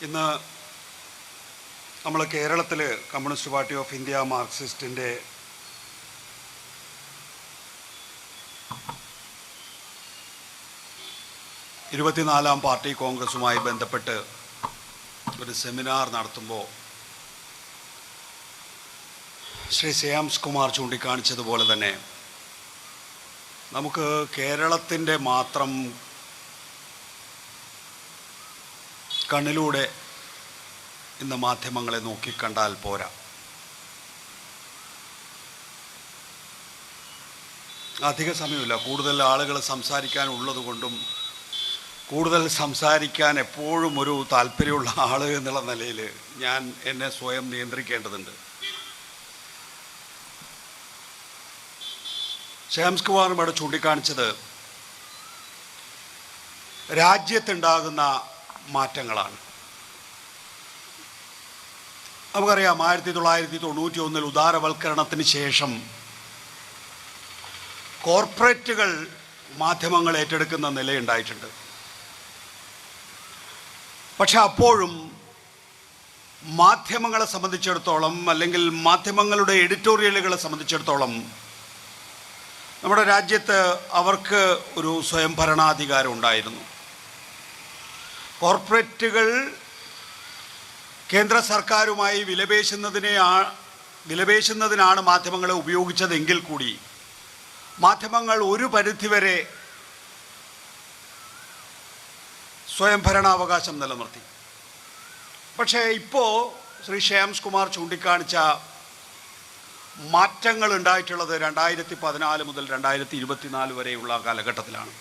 ഇന്ന് നമ്മൾ കേരളത്തിൽ കമ്മ്യൂണിസ്റ്റ് പാർട്ടി ഓഫ് ഇന്ത്യ മാർക്സിസ്റ്റിൻ്റെ ഇരുപത്തിനാലാം പാർട്ടി കോൺഗ്രസുമായി ബന്ധപ്പെട്ട് ഒരു സെമിനാർ നടത്തുമ്പോൾ ശ്രീ ശ്രേയാംസ് കുമാർ ചൂണ്ടിക്കാണിച്ചതുപോലെ തന്നെ നമുക്ക് കേരളത്തിൻ്റെ മാത്രം കണ്ണിലൂടെ ഇന്ന് മാധ്യമങ്ങളെ നോക്കിക്കണ്ടാൽ പോരാ. അധിക സമയമില്ല, കൂടുതൽ ആളുകൾ സംസാരിക്കാനുള്ളത് കൊണ്ടും കൂടുതൽ സംസാരിക്കാൻ എപ്പോഴും ഒരു താല്പര്യമുള്ള ആൾ എന്നുള്ള നിലയിൽ ഞാൻ എന്നെ സ്വയം നിയന്ത്രിക്കേണ്ടതുണ്ട്. ശ്രേയാംസ് കുമാറും ഇവിടെ ചൂണ്ടിക്കാണിച്ചത് രാജ്യത്തുണ്ടാകുന്ന മാറ്റങ്ങളാണ്. നമുക്കറിയാം 1991 ഉദാരവൽക്കരണത്തിന് ശേഷം കോർപ്പറേറ്റുകൾ മാധ്യമങ്ങൾ ഏറ്റെടുക്കുന്ന നിലയുണ്ടായിട്ടുണ്ട്. പക്ഷെ അപ്പോഴും മാധ്യമങ്ങളെ സംബന്ധിച്ചിടത്തോളം, അല്ലെങ്കിൽ മാധ്യമങ്ങളുടെ എഡിറ്റോറിയലുകളെ സംബന്ധിച്ചിടത്തോളം നമ്മുടെ രാജ്യത്ത് അവർക്ക് ഒരു സ്വയം ഭരണാധികാരം ഉണ്ടായിരുന്നു. കോർപ്പറേറ്റുകൾ കേന്ദ്ര സർക്കാരുമായി വിലപേശുന്നതിനാണ് മാധ്യമങ്ങളെ ഉപയോഗിച്ചതെങ്കിൽ കൂടി മാധ്യമങ്ങൾ ഒരു പരിധിവരെ സ്വയം ഭരണാവകാശം നിലനിർത്തി. പക്ഷേ ഇപ്പോൾ ശ്രീ ശ്രേയാംസ് കുമാർ ചൂണ്ടിക്കാണിച്ച മാറ്റങ്ങൾ ഉണ്ടായിട്ടുള്ളത് 2014 മുതൽ 2024 വരെയുള്ള കാലഘട്ടത്തിലാണ്.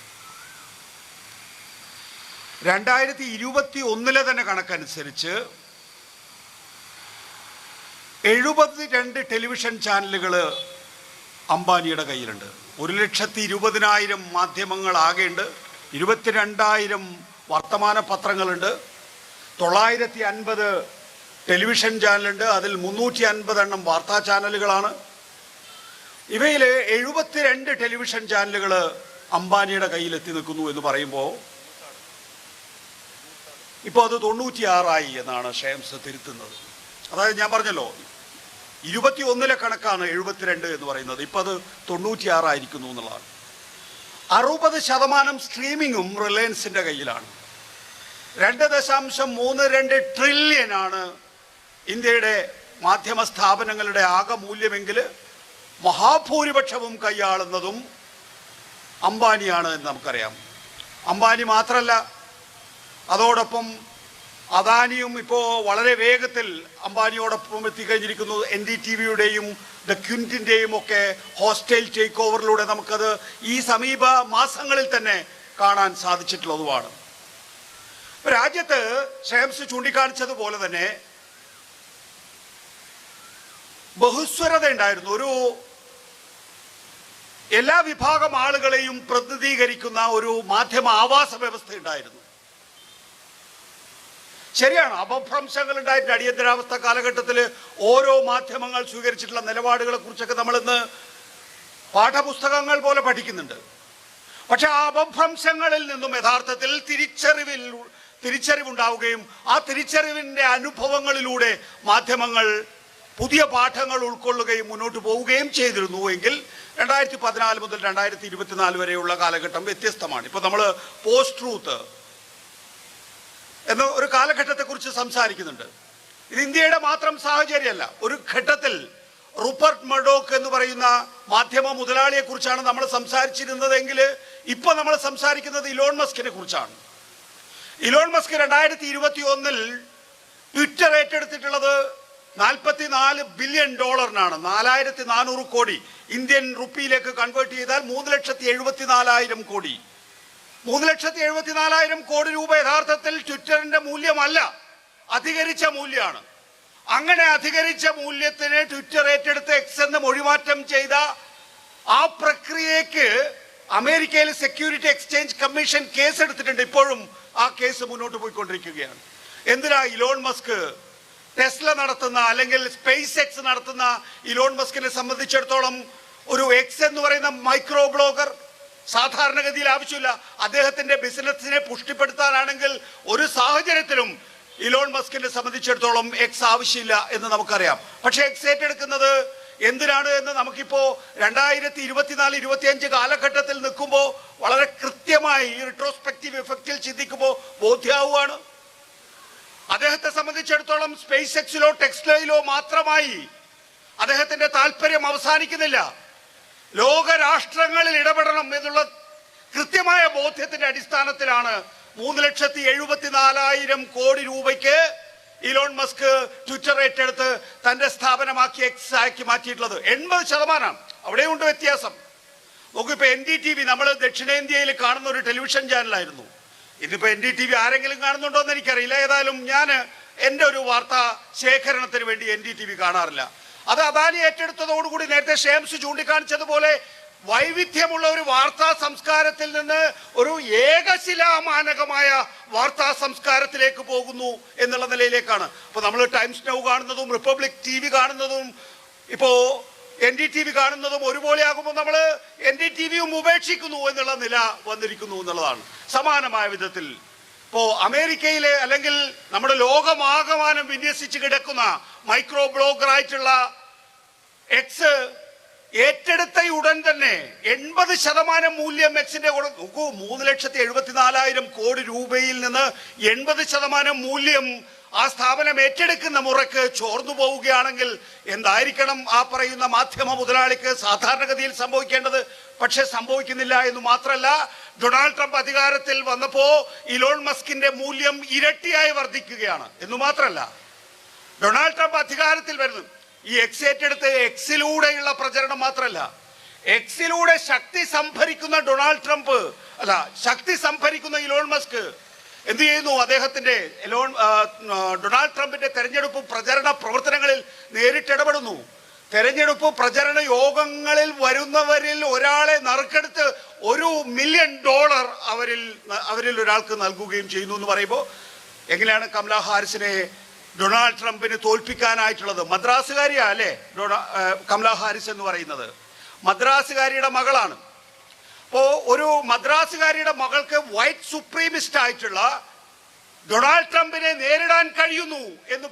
2021 തന്നെ കണക്കനുസരിച്ച് 72 ടെലിവിഷൻ ചാനലുകൾ അംബാനിയുടെ കയ്യിലുണ്ട്. 1,20,000 മാധ്യമങ്ങൾ ആകെയുണ്ട്. 22,000 വർത്തമാന പത്രങ്ങളുണ്ട്. 950 ടെലിവിഷൻ ചാനലുണ്ട്. അതിൽ 350 വാർത്താ ചാനലുകളാണ്. ഇവയിൽ 72 ടെലിവിഷൻ ചാനലുകൾ അംബാനിയുടെ കയ്യിലെത്തി നിൽക്കുന്നു എന്ന് പറയുമ്പോൾ ഇപ്പോൾ അത് 96 എന്നാണ് ശ്രേയാംസ് തിരുത്തുന്നത്. അതായത് ഞാൻ പറഞ്ഞല്ലോ 21 കണക്കാണ് 72 എന്ന് പറയുന്നത്, ഇപ്പോൾ അത് 96 ആയിരിക്കുന്നു എന്നുള്ളതാണ്. 60% സ്ട്രീമിങ്ങും റിലയൻസിൻ്റെ കയ്യിലാണ്. 2.32 ട്രില്യനാണ് ഇന്ത്യയുടെ മാധ്യമ സ്ഥാപനങ്ങളുടെ ആകെ മൂല്യമെങ്കിൽ മഹാഭൂരിപക്ഷവും കൈയാളുന്നതും അംബാനിയാണ് എന്ന് നമുക്കറിയാം. അംബാനി മാത്രമല്ല, അതോടൊപ്പം അദാനിയും ഇപ്പോൾ വളരെ വേഗത്തിൽ അംബാനിയോടൊപ്പം എത്തിക്കഴിഞ്ഞിരിക്കുന്നു. NDTVയുടെയും ദ ക്വിൻറ്റിൻ്റെയും ഒക്കെ ഹോസ്റ്റൈൽ ടേക്ക് ഓവറിലൂടെ നമുക്കത് ഈ സമീപ മാസങ്ങളിൽ തന്നെ കാണാൻ സാധിച്ചിട്ടുള്ളതുമാണ്. രാജ്യത്ത് ശ്രേയാംസ് ചൂണ്ടിക്കാണിച്ചതുപോലെ തന്നെ ബഹുസ്വരത ഉണ്ടായിരുന്നു. ഒരു എല്ലാ വിഭാഗം ആളുകളെയും പ്രതിനിധീകരിക്കുന്ന ഒരു മാധ്യമ ആവാസ വ്യവസ്ഥ ഉണ്ടായിരുന്നു. ശരിയാണ്, അപഭ്രംശങ്ങൾ ഉണ്ടായിട്ടുണ്ട്. അടിയന്തരാവസ്ഥ കാലഘട്ടത്തിൽ ഓരോ മാധ്യമങ്ങൾ സ്വീകരിച്ചിട്ടുള്ള നിലപാടുകളെ കുറിച്ചൊക്കെ നമ്മളിന്ന് പാഠപുസ്തകങ്ങൾ പോലെ പഠിക്കുന്നുണ്ട്. പക്ഷെ ആ അപഭ്രംശങ്ങളിൽ നിന്നും യഥാർത്ഥത്തിൽ തിരിച്ചറിവുണ്ടാവുകയും ആ തിരിച്ചറിവിൻ്റെ അനുഭവങ്ങളിലൂടെ മാധ്യമങ്ങൾ പുതിയ പാഠങ്ങൾ ഉൾക്കൊള്ളുകയും മുന്നോട്ട് പോവുകയും ചെയ്തിരുന്നു എങ്കിൽ 2014 മുതൽ 2024 വരെയുള്ള കാലഘട്ടം വ്യത്യസ്തമാണ്. ഇപ്പോൾ നമ്മൾ പോസ്റ്റ് ട്രൂത്ത് എന്ന ഒരു കാലഘട്ടത്തെക്കുറിച്ച് സംസാരിക്കുന്നുണ്ട്. ഇത് ഇന്ത്യയുടെ മാത്രം സാഹചര്യമല്ല. ഒരു ഘട്ടത്തിൽ റൂപ്പർട്ട് മർഡോക്ക് എന്ന് പറയുന്ന മാധ്യമ മുതലാളിയെ കുറിച്ചാണ് നമ്മൾ സംസാരിച്ചിരുന്നതെങ്കിൽ ഇപ്പോൾ നമ്മൾ സംസാരിക്കുന്നത് ഇലോൺ മസ്കിനെ കുറിച്ചാണ്. ഇലോൺ മസ്ക് 2021 ട്വിറ്റർ ഏറ്റെടുത്തിട്ടുള്ളത് $44 ബില്യൺ 4,400 കോടി. ഇന്ത്യൻ റുപ്പിയിലേക്ക് കൺവേർട്ട് ചെയ്താൽ 3,74,000 കോടി. 3,74,000 കോടി രൂപ യഥാർത്ഥത്തിൽ ട്വിറ്ററിന്റെ മൂല്യമല്ല, അധികരിച്ച മൂല്യമാണ്. അങ്ങനെ അധികരിച്ച മൂല്യത്തിന് ട്വിറ്റർ ഏറ്റെടുത്ത് എക്സ് എന്ന് മൊഴിമാറ്റം ചെയ്ത ആ പ്രക്രിയക്ക് അമേരിക്കയിൽ സെക്യൂരിറ്റി എക്സ്ചേഞ്ച് കമ്മീഷൻ കേസ് എടുത്തിട്ടുണ്ട്. ഇപ്പോഴും ആ കേസ് മുന്നോട്ട് പോയിക്കൊണ്ടിരിക്കുകയാണ്. എന്തിനാ ഇലോൺ മസ്ക് ടെസ്ല നടത്തുന്ന അല്ലെങ്കിൽ സ്പേസ് എക്സ് നടത്തുന്ന ഇലോൺ മസ്കിനെ സംബന്ധിച്ചിടത്തോളം ഒരു എക്സ് എന്ന് പറയുന്ന മൈക്രോ ബ്ലോഗർ സാധാരണഗതിയിൽ ആവശ്യമില്ല. അദ്ദേഹത്തിന്റെ ബിസിനസ്സിനെ പുഷ്ടിപ്പെടുത്താനാണെങ്കിൽ ഒരു സാഹചര്യത്തിലും ഇലോൺ മസ്കിനെ സംബന്ധിച്ചിടത്തോളം എക്സ് ആവശ്യമില്ല എന്ന് നമുക്കറിയാം. പക്ഷെ എക്സ് ഏറ്റെടുക്കുന്നത് എന്തിനാണ് എന്ന് നമുക്കിപ്പോ 2024-25 കാലഘട്ടത്തിൽ നിൽക്കുമ്പോൾ വളരെ കൃത്യമായി ഈ റിട്രോസ്പെക്റ്റീവ് എഫക്റ്റിൽ ചിന്തിക്കുമ്പോൾ ബോധ്യമാവുകയാണ്. അദ്ദേഹത്തെ സംബന്ധിച്ചിടത്തോളം സ്പേസ് എക്സിലോ ടെക്സ്റ്റൈലോ മാത്രമായി അദ്ദേഹത്തിന്റെ താല്പര്യം അവസാനിക്കുന്നില്ല. ലോകരാഷ്ട്രങ്ങളിൽ ഇടപെടണം എന്നുള്ള കൃത്യമായ ബോധ്യത്തിന്റെ അടിസ്ഥാനത്തിലാണ് 3,74,000 കോടി രൂപയ്ക്ക് ഇലോൺ മസ്ക് ട്വിറ്റർ ഏറ്റെടുത്ത് തന്റെ സ്ഥാപനമാക്കി എക്സ് ആക്കി മാറ്റിയിട്ടുള്ളത്. 80% അവിടെയുണ്ട് വ്യത്യാസം. നോക്കിപ്പോ NDTV നമ്മൾ ദക്ഷിണേന്ത്യയിൽ കാണുന്ന ഒരു ടെലിവിഷൻ ചാനലായിരുന്നു. ഇന്നിപ്പോ NDTV ആരെങ്കിലും കാണുന്നുണ്ടോ എന്ന് എനിക്കറിയില്ല. ഏതായാലും ഞാൻ എൻ്റെ ഒരു വാർത്താ ശേഖരണത്തിന് വേണ്ടി NDTV കാണാറില്ല. അത് അദാനി ഏറ്റെടുത്തതോടുകൂടി നേരത്തെ ഷേംസ് ചൂണ്ടിക്കാണിച്ചതുപോലെ വൈവിധ്യമുള്ള ഒരു വാർത്താ സംസ്കാരത്തിൽ നിന്ന് ഒരു ഏകശിലാമാനകമായ വാർത്താ സംസ്കാരത്തിലേക്ക് പോകുന്നു എന്നുള്ള നിലയിലേക്കാണ്. അപ്പൊ നമ്മൾ ടൈംസ് നൗ കാണുന്നതും റിപ്പബ്ലിക് TV കാണുന്നതും ഇപ്പോ NDTV കാണുന്നതും ഒരുപോലെ ആകുമ്പോൾ നമ്മൾ NDTVയും ഉപേക്ഷിക്കുന്നു എന്നുള്ള നില വന്നിരിക്കുന്നു എന്നുള്ളതാണ്. സമാനമായ വിധത്തിൽ ഇപ്പോ അമേരിക്കയിലെ അല്ലെങ്കിൽ നമ്മുടെ ലോകമാകമാനം വിന്യസിച്ച് കിടക്കുന്ന മൈക്രോ ബ്ലോഗറായിട്ടുള്ള എക്സ് ഏറ്റെടുത്ത ഉടൻ തന്നെ 80% മൂല്യം എക്സിന്റെ നോക്കൂ. 3,74,000 കോടി രൂപയിൽ നിന്ന് 80% മൂല്യം ആ സ്ഥാപനം ഏറ്റെടുക്കുന്ന മുറയ്ക്ക് ചോർന്നു പോവുകയാണെങ്കിൽ എന്തായിരിക്കണം ആ പറയുന്ന മാധ്യമ മുതലാളിക്ക് സാധാരണഗതിയിൽ സംഭവിക്കേണ്ടത്? പക്ഷെ സംഭവിക്കുന്നില്ല എന്ന് മാത്രമല്ല, ഡൊണാൾഡ് ട്രംപ് അധികാരത്തിൽ വന്നപ്പോ ഇലോൺ മസ്കിന്റെ മൂല്യം ഇരട്ടിയായി വർദ്ധിക്കുകയാണ് എന്ന് മാത്രമല്ല, ഡൊണാൾഡ് ട്രംപ് അധികാരത്തിൽ വരുന്നു ഈ എക്സ് ഏറ്റെടുത്ത് എക്സിലൂടെയുള്ള പ്രചരണം മാത്രമല്ല, എക്സിലൂടെ ശക്തി സംഭരിക്കുന്ന ശക്തി സംഭരിക്കുന്ന ഇലോൺ മസ്ക് എന്ത് ചെയ്യുന്നു? അദ്ദേഹത്തിന്റെ ഡൊണാൾഡ് ട്രംപിന്റെ തെരഞ്ഞെടുപ്പ് പ്രചരണ പ്രവർത്തനങ്ങളിൽ നേരിട്ടിടപെടുന്നു. തെരഞ്ഞെടുപ്പ് പ്രചരണ യോഗങ്ങളിൽ വരുന്നവരിൽ ഒരാളെ നറുക്കെടുത്ത് $1 മില്യൺ അവരിൽ ഒരാൾക്ക് നൽകുകയും ചെയ്യുന്നു എന്ന് പറയുമ്പോൾ എങ്ങനെയാണ് കമലാ ഹാരിസിനെ ഡൊണാൾഡ് ട്രംപിന് തോൽപ്പിക്കാനായിട്ടുള്ളത്? മദ്രാസുകാരിയാ അല്ലേ കമലാ ഹാരിസ് എന്ന് പറയുന്നത്? മദ്രാസുകാരിയുടെ മകളാണ്. അപ്പോ ഒരു മദ്രാസുകാരിയുടെ മകൾക്ക് വൈറ്റ് സുപ്രീമിസ്റ്റ് ആയിട്ടുള്ള ഡൊണാൾഡ് ട്രംപിനെ നേരിടാൻ കഴിയുന്നു എന്ന്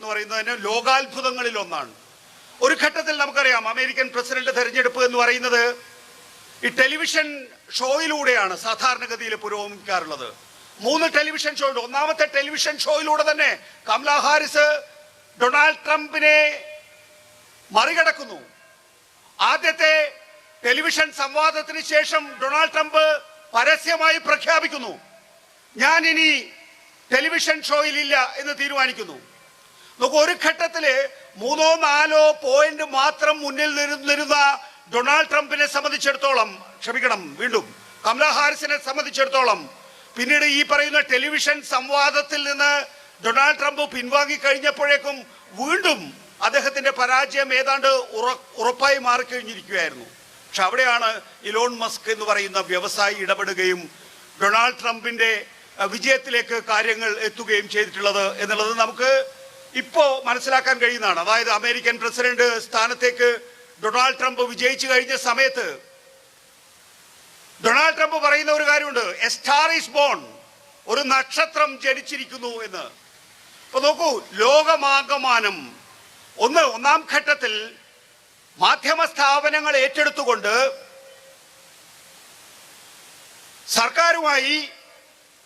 പറയുന്നതിന് ലോകാത്ഭുതങ്ങളിൽ ഒന്നാണ്. ഒരു ഘട്ടത്തിൽ നമുക്കറിയാം അമേരിക്കൻ പ്രസിഡന്റ് തെരഞ്ഞെടുപ്പ് എന്ന് പറയുന്നത് ഈ ടെലിവിഷൻ ഷോയിലൂടെയാണ് സാധാരണഗതിയിൽ പുരോഗമിക്കാറുള്ളത്. 3 ടെലിവിഷൻ ഷോ. ഒന്നാമത്തെ ടെലിവിഷൻ ഷോയിലൂടെ തന്നെ കമലാ ഹാരിസ് ഡൊണാൾഡ് ട്രംപിനെ മറികടക്കുന്നു. ആദ്യത്തെ ടെലിവിഷൻ സംവാദത്തിന് ശേഷം ഡൊണാൾഡ് ട്രംപ് പരസ്യമായി പ്രഖ്യാപിക്കുന്നു, ഞാൻ ഇനി ടെലിവിഷൻ ഷോയിലില്ല എന്ന് തീരുമാനിക്കുന്നു. നോക്കൂ, ഒരു ഘട്ടത്തില് 3-4 പോയിന്റ് മാത്രം മുന്നിൽ നിന്നിരുന്ന ഡൊണാൾഡ് ട്രംപിനെ സംബന്ധിച്ചിടത്തോളം, വീണ്ടും കമലാ ഹാരിസിനെ സംബന്ധിച്ചിടത്തോളം പിന്നീട് ഈ പറയുന്ന ടെലിവിഷൻ സംവാദത്തിൽ നിന്ന് ഡൊണാൾഡ് ട്രംപ് പിൻവാങ്ങി കഴിഞ്ഞപ്പോഴേക്കും വീണ്ടും അദ്ദേഹത്തിന്റെ പരാജയം ഏതാണ്ട് ഉറപ്പായി മാറിക്കഴിഞ്ഞിരിക്കുകയായിരുന്നു. പക്ഷെ അവിടെയാണ് ഇലോൺ മസ്ക് എന്ന് പറയുന്ന വ്യവസായി ഇടപെടുകയും ഡൊണാൾഡ് ട്രംപിന്റെ വിജയത്തിലേക്ക് കാര്യങ്ങൾ എത്തുകയും ചെയ്തിട്ടുള്ളത് എന്നുള്ളത് നമുക്ക് ഇപ്പോ മനസ്സിലാക്കാൻ കഴിയുന്നതാണ്. അതായത് അമേരിക്കൻ പ്രസിഡന്റ് സ്ഥാനത്തേക്ക് ഡൊണാൾഡ് ട്രംപ് വിജയിച്ചു കഴിഞ്ഞ സമയത്ത് ഡൊണാൾഡ് ട്രംപ് പറയുന്ന ഒരു കാര്യമുണ്ട്, എ സ്റ്റാർ ഈസ് ബോൺ, ഒരു നക്ഷത്രം ജനിച്ചിരിക്കുന്നു എന്ന്. അപ്പൊ നോക്കൂ, ലോകമാകമാനം ഒന്നാം ഘട്ടത്തിൽ മാധ്യമ സ്ഥാപനങ്ങൾ ഏറ്റെടുത്തുകൊണ്ട് സർക്കാരുമായി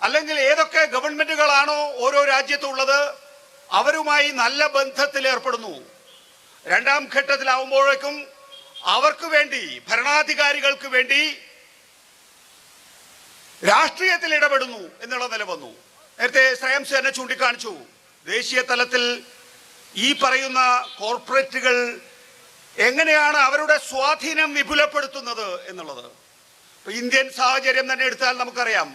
അല്ലെങ്കിൽ ഏതൊക്കെ ഗവൺമെന്റുകളാണോ ഓരോ രാജ്യത്തുള്ളത് അവരുമായി നല്ല ബന്ധത്തിൽ ഏർപ്പെടുന്നു. രണ്ടാം ഘട്ടത്തിലാവുമ്പോഴേക്കും അവർക്ക് വേണ്ടി, ഭരണാധികാരികൾക്ക് വേണ്ടി രാഷ്ട്രീയത്തിൽ ഇടപെടുന്നു എന്നുള്ള നില വന്നു. നേരത്തെ ശ്രേയംസ് തന്നെ ചൂണ്ടിക്കാണിച്ചു, ദേശീയ തലത്തിൽ ഈ പറയുന്ന കോർപ്പറേറ്റുകൾ എങ്ങനെയാണ് അവരുടെ സ്വാധീനം വിപുലപ്പെടുത്തുന്നത് എന്നുള്ളത്. ഇന്ത്യൻ സാഹചര്യം തന്നെ എടുത്താൽ നമുക്കറിയാം,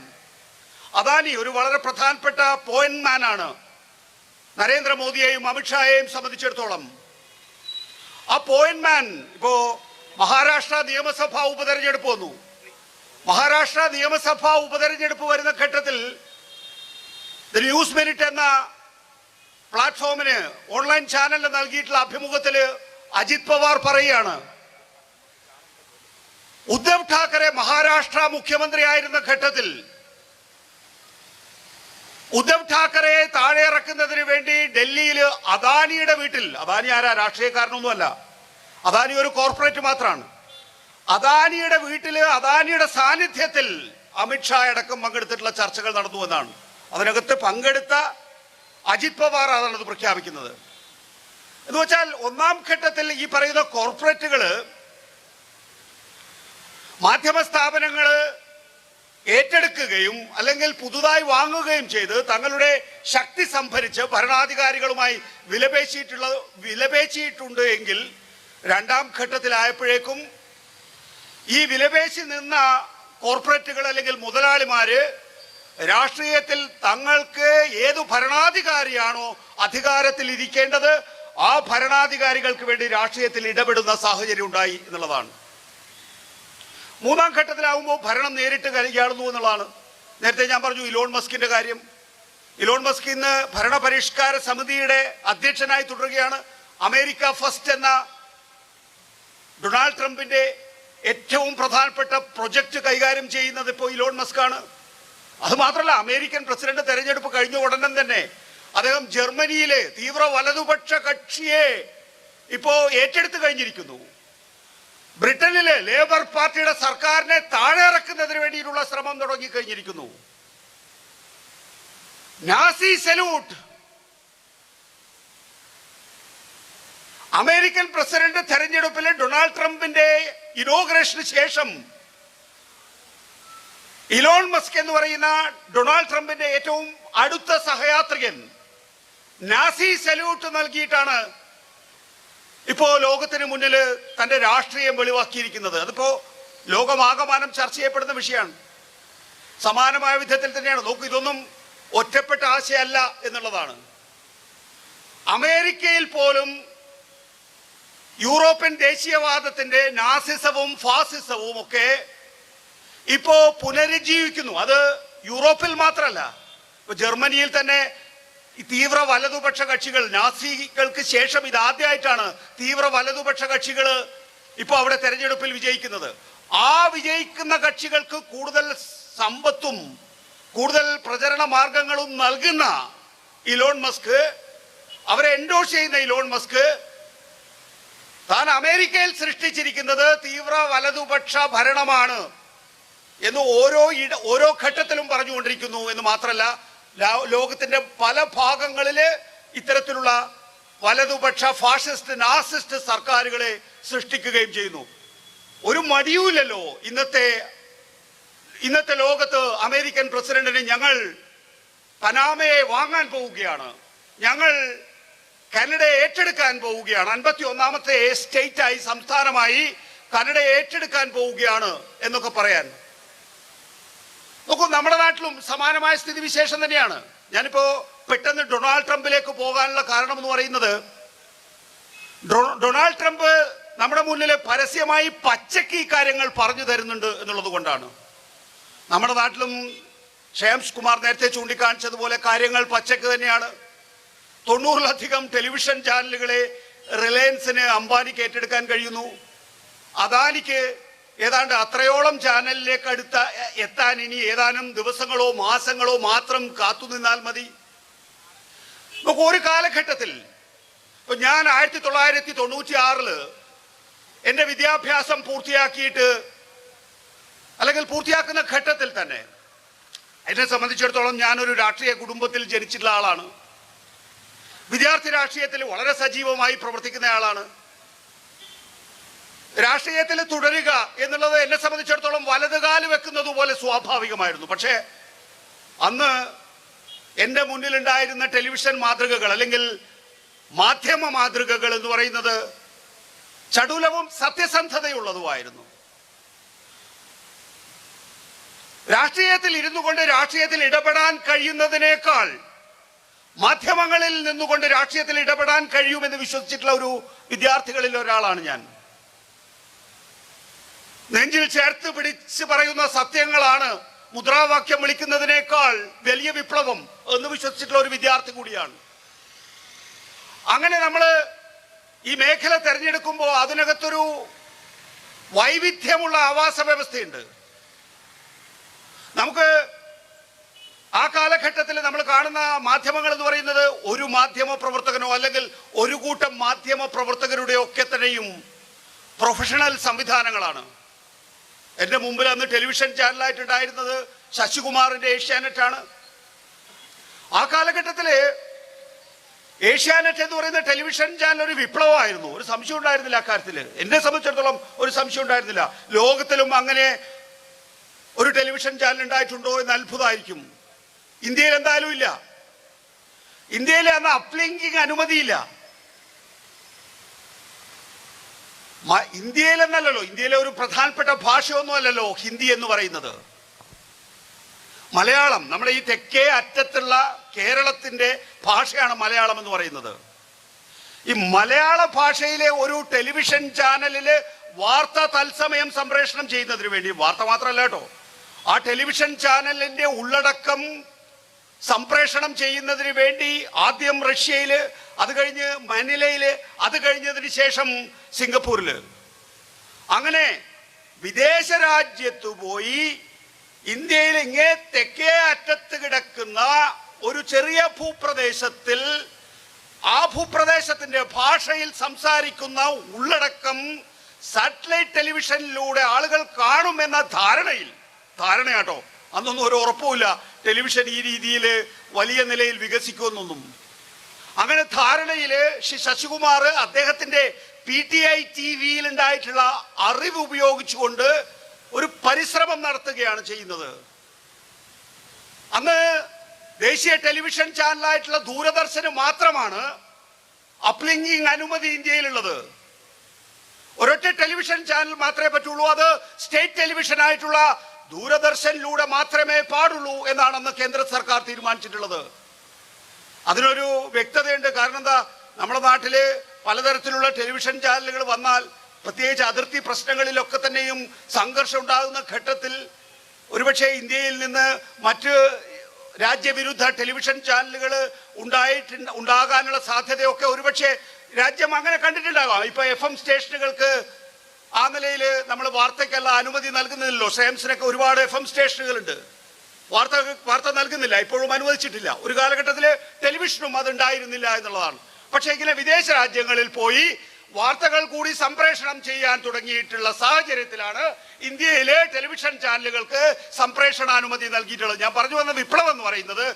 അദാനി ഒരു വളരെ പ്രധാനപ്പെട്ട പോയിന്റ് മാൻ ആണ് നരേന്ദ്രമോദിയെയും അമിത്ഷായെയും സംബന്ധിച്ചിടത്തോളം. ആ പോയിന്റ് മാൻ ഇപ്പോ മഹാരാഷ്ട്ര നിയമസഭാ ഉപതെരഞ്ഞെടുപ്പ് വന്നു. മഹാരാഷ്ട്ര നിയമസഭാ ഉപതെരഞ്ഞെടുപ്പ് വരുന്ന ഘട്ടത്തിൽ ദ ന്യൂസ് മിനിറ്റ് എന്ന പ്ലാറ്റ്ഫോമിന് ഓൺലൈൻ ചാനലിന് നൽകിയിട്ടുള്ള അഭിമുഖത്തിൽ അജിത് പവാർ പറയുകയാണ്, ഉദ്ധവ് ഠാക്കറെ മഹാരാഷ്ട്ര മുഖ്യമന്ത്രിയായിരുന്ന ഘട്ടത്തിൽ ഉദ്ധവ് ഠാക്കറെ താഴെ ഇറക്കുന്നതിന് വേണ്ടി ഡൽഹിയിൽ അദാനിയുടെ വീട്ടിൽ, അദാനി ആരാ? രാഷ്ട്രീയക്കാരനൊന്നുമല്ല, അദാനി ഒരു കോർപ്പറേറ്റ് മാത്രമാണ്. അദാനിയുടെ വീട്ടില് അദാനിയുടെ സാന്നിധ്യത്തിൽ അമിത്ഷാ അടക്കം പങ്കെടുത്തിട്ടുള്ള ചർച്ചകൾ നടന്നു എന്നാണ്. അതിനകത്ത് പങ്കെടുത്ത അജിത് പവാർ അതാണ് പ്രഖ്യാപിക്കുന്നത്. എന്ന് വെച്ചാൽ ഒന്നാം ഘട്ടത്തിൽ ഈ പറയുന്ന കോർപ്പറേറ്റുകള്, മാധ്യമ സ്ഥാപനങ്ങള് ഏറ്റെടുക്കുകയും അല്ലെങ്കിൽ പുതുതായി വാങ്ങുകയും ചെയ്ത് തങ്ങളുടെ ശക്തി സംഭരിച്ച് ഭരണാധികാരികളുമായി വിലപേശിയിട്ടുണ്ട് എങ്കിൽ രണ്ടാം ഘട്ടത്തിലായപ്പോഴേക്കും ഈ വിലപേശി നിന്ന കോർപ്പറേറ്റുകൾ അല്ലെങ്കിൽ മുതലാളിമാര് രാഷ്ട്രീയത്തിൽ തങ്ങൾക്ക് ഏതു ഭരണാധികാരിയാണോ അധികാരത്തിൽ ഇരിക്കേണ്ടത് ആ ഭരണാധികാരികൾക്ക് വേണ്ടി രാഷ്ട്രീയത്തിൽ ഇടപെടുന്ന സാഹചര്യം ഉണ്ടായി എന്നുള്ളതാണ്. മൂന്നാം ഘട്ടത്തിലാവുമ്പോൾ ഭരണം നേരിട്ട് കൈയാളുന്നു എന്നുള്ളതാണ്. നേരത്തെ ഞാൻ പറഞ്ഞു ഇലോൺ മസ്കിന്റെ കാര്യം. ഇലോൺ മസ്ക് ഇന്ന് ഭരണപരിഷ്കാര സമിതിയുടെ അധ്യക്ഷനായി തുടരുകയാണ്. അമേരിക്ക ഫസ്റ്റ് എന്ന ഡൊണാൾഡ് ട്രംപിന്റെ ഏറ്റവും പ്രധാനപ്പെട്ട പ്രൊജക്ട് കൈകാര്യം ചെയ്യുന്നത് ഇപ്പോൾ ഇലോൺ മസ്ക് ആണ്. അത് മാത്രമല്ല, അമേരിക്കൻ പ്രസിഡന്റ് തെരഞ്ഞെടുപ്പ് കഴിഞ്ഞ ഉടനെ തന്നെ അദ്ദേഹം ജർമ്മനിയിലെ തീവ്ര വലതുപക്ഷ കക്ഷിയെ ഇപ്പോ ഏറ്റെടുത്തു കഴിഞ്ഞിരിക്കുന്നു. ബ്രിട്ടനിലെ ലേബർ പാർട്ടിയുടെ സർക്കാരിനെ താഴെ ഇറക്കുന്നതിന് വേണ്ടിയിട്ടുള്ള ശ്രമം തുടങ്ങിക്കഴിഞ്ഞിരിക്കുന്നു. Nazi salute. അമേരിക്കൻ പ്രസിഡന്റ് തെരഞ്ഞെടുപ്പിലെ ഡൊണാൾഡ് ട്രംപിന്റെ ഇനോഗ്രേഷന് ശേഷം ഇലോൺ മസ്ക് എന്ന് പറയുന്ന ഡൊണാൾഡ് ട്രംപിന്റെ ഏറ്റവും അടുത്ത സഹയാത്രികൻ നാസി സല്യൂട്ട് നൽകിയിട്ടാണ് ഇപ്പോ ലോകത്തിന് മുന്നിൽ തന്റെ രാഷ്ട്രീയം വെളിവാക്കിയിരിക്കുന്നത്. അതിപ്പോ ലോകമാകമാനം ചർച്ച ചെയ്യപ്പെടുന്ന വിഷയമാണ്. സമാനമായ വിധത്തിൽ തന്നെയാണ്. നോക്കൂ, ഇതൊന്നും ഒറ്റപ്പെട്ട ആശയമല്ല എന്നുള്ളതാണ്. അമേരിക്കയിൽ പോലും യൂറോപ്യൻ ദേശീയവാദത്തിന്റെ നാസിസവും ഫാസിസവും ഒക്കെ ഇപ്പോ പുനരുജ്ജീവിക്കുന്നു. അത് യൂറോപ്പിൽ മാത്രമല്ല, ഇപ്പൊ ജർമ്മനിയിൽ തന്നെ തീവ്ര വലതുപക്ഷ കക്ഷികൾ, നാസികൾക്ക് ശേഷം ഇതാദ്യമായിട്ടാണ് തീവ്ര വലതുപക്ഷ കക്ഷികൾ ഇപ്പൊ അവിടെ തെരഞ്ഞെടുപ്പിൽ വിജയിക്കുന്നത്. ആ വിജയിക്കുന്ന കക്ഷികൾക്ക് കൂടുതൽ സമ്പത്തും കൂടുതൽ പ്രചരണ മാർഗങ്ങളും നൽകുന്ന ഇലോൺ മസ്ക്, അവരെ എൻഡോഴ്സ് ചെയ്യുന്ന ഇലോൺ മസ്ക് താൻ അമേരിക്കയിൽ സൃഷ്ടിച്ചിരിക്കുന്നത് തീവ്ര വലതുപക്ഷ ഭരണമാണ് എന്ന് ഓരോ ഘട്ടത്തിലും പറഞ്ഞുകൊണ്ടിരിക്കുന്നു. എന്ന് മാത്രമല്ല, ലോകത്തിന്റെ പല ഭാഗങ്ങളില് ഇത്തരത്തിലുള്ള വലതുപക്ഷ ഫാഷിസ്റ്റ് നാസിസ്റ്റ് സർക്കാരുകളെ സൃഷ്ടിക്കുകയും ചെയ്യുന്നു. ഒരു മടിയുമില്ലല്ലോ ഇന്നത്തെ ലോകത്ത് അമേരിക്കൻ പ്രസിഡന്റിന് ഞങ്ങൾ പനാമയെ വാങ്ങാൻ പോവുകയാണ്, ഞങ്ങൾ കാനഡയെ ഏറ്റെടുക്കാൻ പോവുകയാണ്, 51ാമത്തെ സ്റ്റേറ്റായി സംസ്ഥാനമായി കാനഡയെ ഏറ്റെടുക്കാൻ പോവുകയാണ് എന്നൊക്കെ പറയാൻ. നോക്കൂ, നമ്മുടെ നാട്ടിലും സമാനമായ സ്ഥിതിവിശേഷം തന്നെയാണ്. ഞാനിപ്പോ പെട്ടെന്ന് ഡൊണാൾഡ് ട്രംപിലേക്ക് പോകാനുള്ള കാരണം എന്ന് പറയുന്നത്, ഡൊണാൾഡ് ട്രംപ് നമ്മുടെ മുന്നിൽ പരസ്യമായി പച്ചക്ക് ഈ കാര്യങ്ങൾ പറഞ്ഞു തരുന്നുണ്ട് എന്നുള്ളത് കൊണ്ടാണ്. നമ്മുടെ നാട്ടിലും ഷേംസ് കുമാർ നേരത്തെ ചൂണ്ടിക്കാണിച്ചതുപോലെ കാര്യങ്ങൾ പച്ചക്ക് തന്നെയാണ്. 90-ലധികം ടെലിവിഷൻ ചാനലുകളെ റിലയൻസിന്, അംബാനിക്ക് ഏറ്റെടുക്കാൻ കഴിയുന്നു. അദാനിക്ക് ഏതാണ്ട് അത്രയോളം ചാനലിലേക്ക് എത്താൻ ഇനി ഏതാനും ദിവസങ്ങളോ മാസങ്ങളോ മാത്രം കാത്തുനിന്നാൽ മതി. നമുക്ക് ഒരു കാലഘട്ടത്തിൽ, ഇപ്പൊ ഞാൻ 1996 എന്റെ വിദ്യാഭ്യാസം പൂർത്തിയാക്കിയിട്ട്, അല്ലെങ്കിൽ പൂർത്തിയാക്കുന്ന ഘട്ടത്തിൽ തന്നെ എന്നെ സംബന്ധിച്ചിടത്തോളം ഞാനൊരു രാഷ്ട്രീയ കുടുംബത്തിൽ ജനിച്ചിട്ടുള്ള ആളാണ്. വിദ്യാർത്ഥി രാഷ്ട്രീയത്തിൽ വളരെ സജീവമായി പ്രവർത്തിക്കുന്ന ആളാണ്. രാഷ്ട്രീയത്തിൽ തുടരുക എന്നുള്ളത് എന്നെ സംബന്ധിച്ചിടത്തോളം വലതുകാല് വെക്കുന്നത് പോലെ സ്വാഭാവികമായിരുന്നു. പക്ഷേ അന്ന് എൻ്റെ മുന്നിലുണ്ടായിരുന്ന ടെലിവിഷൻ മാതൃകകൾ അല്ലെങ്കിൽ മാധ്യമ മാതൃകകൾ എന്ന് പറയുന്നത് ചടുലവും സത്യസന്ധതയുള്ളതുമായിരുന്നു. രാഷ്ട്രീയത്തിൽ ഇരുന്നു കൊണ്ട് രാഷ്ട്രീയത്തിൽ ഇടപെടാൻ കഴിയുന്നതിനേക്കാൾ മാധ്യമങ്ങളിൽ നിന്നുകൊണ്ട് രാഷ്ട്രീയത്തിൽ ഇടപെടാൻ കഴിയുമെന്ന് വിശ്വസിച്ചിട്ടുള്ള ഒരു വിദ്യാർത്ഥികളിൽ ഒരാളാണ് ഞാൻ. നെഞ്ചിൽ ചേർത്ത് പിടിച്ച് പറയുന്ന സത്യങ്ങളാണ് മുദ്രാവാക്യം വിളിക്കുന്നതിനേക്കാൾ വലിയ വിപ്ലവം എന്ന് വിശ്വസിച്ചിട്ടുള്ള ഒരു വിദ്യാർത്ഥി കൂടിയാണ്. അങ്ങനെ നമ്മൾ ഈ മേഖല തെരഞ്ഞെടുക്കുമ്പോൾ അതിനകത്തൊരു വൈവിധ്യമുള്ള ആവാസ വ്യവസ്ഥയുണ്ട്. നമുക്ക് ആ കാലഘട്ടത്തിൽ നമ്മൾ കാണുന്ന മാധ്യമങ്ങൾ എന്ന് പറയുന്നത് ഒരു മാധ്യമ പ്രവർത്തകനോ അല്ലെങ്കിൽ ഒരു കൂട്ടം മാധ്യമ പ്രവർത്തകരുടെ ഒക്കെ തന്നെയും പ്രൊഫഷണൽ സംവിധാനങ്ങളാണ്. എൻ്റെ മുമ്പിൽ അന്ന് ടെലിവിഷൻ ചാനലായിട്ടുണ്ടായിരുന്നത് ശശികുമാറിന്റെ ഏഷ്യാനെറ്റാണ്. ആ കാലഘട്ടത്തിൽ ഏഷ്യാനെറ്റ് എന്ന് പറയുന്ന ടെലിവിഷൻ ചാനൽ ഒരു വിപ്ലവമായിരുന്നു. ഒരു സംശയം ഉണ്ടായിരുന്നില്ല അക്കാര്യത്തിൽ. എന്നെ സംബന്ധിച്ചിടത്തോളം ഒരു സംശയം ഉണ്ടായിരുന്നില്ല. ലോകത്തിലും അങ്ങനെ ഒരു ടെലിവിഷൻ ചാനൽ ഉണ്ടായിട്ടുണ്ടോ എന്ന് അത്ഭുതമായിരിക്കും. ഇന്ത്യയിൽ എന്തായാലും ഇല്ല. ഇന്ത്യയിൽ അന്ന് അപ്ലിങ്കിങ് അനുമതിയില്ല. ഇന്ത്യയിലെന്നല്ലോ, ഇന്ത്യയിലെ ഒരു പ്രധാനപ്പെട്ട ഭാഷയൊന്നും അല്ലല്ലോ ഹിന്ദി എന്ന് പറയുന്നത്. മലയാളം, നമ്മുടെ ഈ തെക്കേ അറ്റത്തുള്ള കേരളത്തിന്റെ ഭാഷയാണ് മലയാളം എന്ന് പറയുന്നത്. ഈ മലയാള ഭാഷയിലെ ഒരു ടെലിവിഷൻ ചാനലില് വാർത്ത തത്സമയം സംപ്രേഷണം ചെയ്യുന്നതിന് വേണ്ടി, വാർത്ത മാത്രമല്ല കേട്ടോ, ആ ടെലിവിഷൻ ചാനലിന്റെ ഉള്ളടക്കം സംപ്രേഷണം ചെയ്യുന്നതിന് വേണ്ടി ആദ്യം റഷ്യയില്, അത് കഴിഞ്ഞ് മനിലയില്, അത് കഴിഞ്ഞതിന് ശേഷം സിംഗപ്പൂരില്, അങ്ങനെ വിദേശ രാജ്യത്തു പോയി ഇന്ത്യയിൽ ഇങ്ങേ തെക്കേ അറ്റത്ത് കിടക്കുന്ന ഒരു ചെറിയ ഭൂപ്രദേശത്തിൽ ആ ഭൂപ്രദേശത്തിന്റെ ഭാഷയിൽ സംസാരിക്കുന്ന ഉള്ളടക്കം സാറ്റലൈറ്റ് ടെലിവിഷനിലൂടെ ആളുകൾ കാണുമെന്ന ധാരണയാട്ടോ. അന്നൊന്നും ഒരു ഉറപ്പുമില്ല ടെലിവിഷൻ ഈ രീതിയിൽ വലിയ നിലയിൽ വികസിക്കുമെന്നൊന്നും. അങ്ങനെ ധാരണയിൽ ശശികുമാർ അദ്ദേഹത്തിന്റെ PTI TV-യിൽ ഉണ്ടായിട്ടുള്ള അറിവ് ഉപയോഗിച്ചുകൊണ്ട് ഒരു പരിശ്രമം നടത്തുകയാണ് ചെയ്യുന്നത്. അന്ന് ദേശീയ ടെലിവിഷൻ ചാനലായിട്ടുള്ള ദൂരദർശന് മാത്രമാണ് അപ്ലിങ്കിങ് അനുമതി ഇന്ത്യയിലുള്ളത്. ഒരൊറ്റ ടെലിവിഷൻ ചാനൽ മാത്രമേ പറ്റുള്ളൂ. അത് സ്റ്റേറ്റ് ടെലിവിഷൻ ആയിട്ടുള്ള ദൂരദർശനിലൂടെ മാത്രമേ പാടുള്ളൂ എന്നാണ് അന്ന് കേന്ദ്ര സർക്കാർ തീരുമാനിച്ചിട്ടുള്ളത്. അതിനൊരു വ്യക്തതയുണ്ട്. കാരണം എന്താ, നമ്മുടെ നാട്ടില് പലതരത്തിലുള്ള ടെലിവിഷൻ ചാനലുകൾ വന്നാൽ, പ്രത്യേകിച്ച് അതിർത്തി പ്രശ്നങ്ങളിലൊക്കെ തന്നെയും സംഘർഷം ഉണ്ടാകുന്ന ഘട്ടത്തിൽ ഒരുപക്ഷെ ഇന്ത്യയിൽ നിന്ന് മറ്റ് രാജ്യവിരുദ്ധ ടെലിവിഷൻ ചാനലുകൾ ഉണ്ടാകാനുള്ള സാധ്യതയൊക്കെ ഒരുപക്ഷെ രാജ്യം അങ്ങനെ കണ്ടിട്ടുണ്ടാകാം. ഇപ്പൊ FM സ്റ്റേഷനുകൾക്ക് ആ നിലയിൽ നമ്മൾ വാർത്തയ്ക്കല്ല അനുമതി നൽകുന്നില്ലല്ലോ. ശ്രേംസിനൊക്കെ ഒരുപാട് FM സ്റ്റേഷനുകളുണ്ട്, വാർത്ത നൽകുന്നില്ല, ഇപ്പോഴും അനുവദിച്ചിട്ടില്ല. ഒരു കാലഘട്ടത്തിൽ ടെലിവിഷനും അത് ഉണ്ടായിരുന്നില്ല എന്നുള്ളതാണ്. പക്ഷെ ഇങ്ങനെ വിദേശ രാജ്യങ്ങളിൽ പോയി വാർത്തകൾ കൂടി സംപ്രേഷണം ചെയ്യാൻ തുടങ്ങിയിട്ടുള്ള സാഹചര്യത്തിലാണ് ഇന്ത്യയിലെ ടെലിവിഷൻ ചാനലുകൾക്ക് സംപ്രേഷണാനുമതി നൽകിയിട്ടുള്ളത്. ഞാൻ പറഞ്ഞു വന്ന വിപ്ലവം എന്ന് പറയുന്നത്,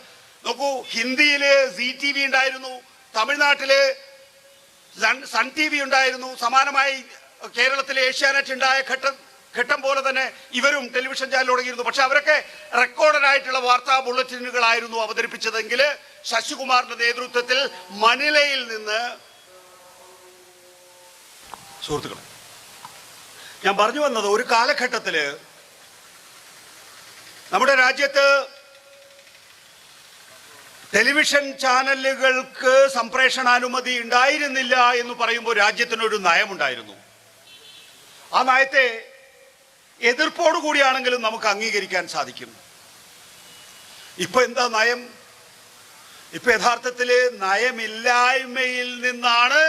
നോക്കൂ, ഹിന്ദിയില് ZTV ഉണ്ടായിരുന്നു, തമിഴ്നാട്ടില് സൺ TV ഉണ്ടായിരുന്നു, സമാനമായി കേരളത്തിലെ ഏഷ്യാനെറ്റ് ഉണ്ടായ ഘട്ടം പോലെ തന്നെ ഇവരും ടെലിവിഷൻ ചാനൽ തുടങ്ങിയിരുന്നു. പക്ഷെ അവരൊക്കെ റെക്കോർഡഡ് ആയിട്ടുള്ള വാർത്താ ബുള്ളറ്റിനുകളായിരുന്നു അവതരിപ്പിച്ചതെങ്കിൽ ശശികുമാറിന്റെ നേതൃത്വത്തിൽ മനിലയിൽ നിന്ന്, സുഹൃത്തുക്കളെ ഞാൻ പറഞ്ഞു വന്നത്, ഒരു കാലഘട്ടത്തില് നമ്മുടെ രാജ്യത്ത് ടെലിവിഷൻ ചാനലുകൾക്ക് സംപ്രേഷണാനുമതി ഉണ്ടായിരുന്നില്ല എന്ന് പറയുമ്പോൾ രാജ്യത്തിനൊരു നയമുണ്ടായിരുന്നു. ആ നയത്തെ എതിർപ്പോടു കൂടിയാണെങ്കിലും നമുക്ക് അംഗീകരിക്കാൻ സാധിക്കും. ഇപ്പൊ എന്താ നയം? ഇപ്പൊ യഥാർത്ഥത്തില് നയമില്ലായ്മയിൽ നിന്നാണ്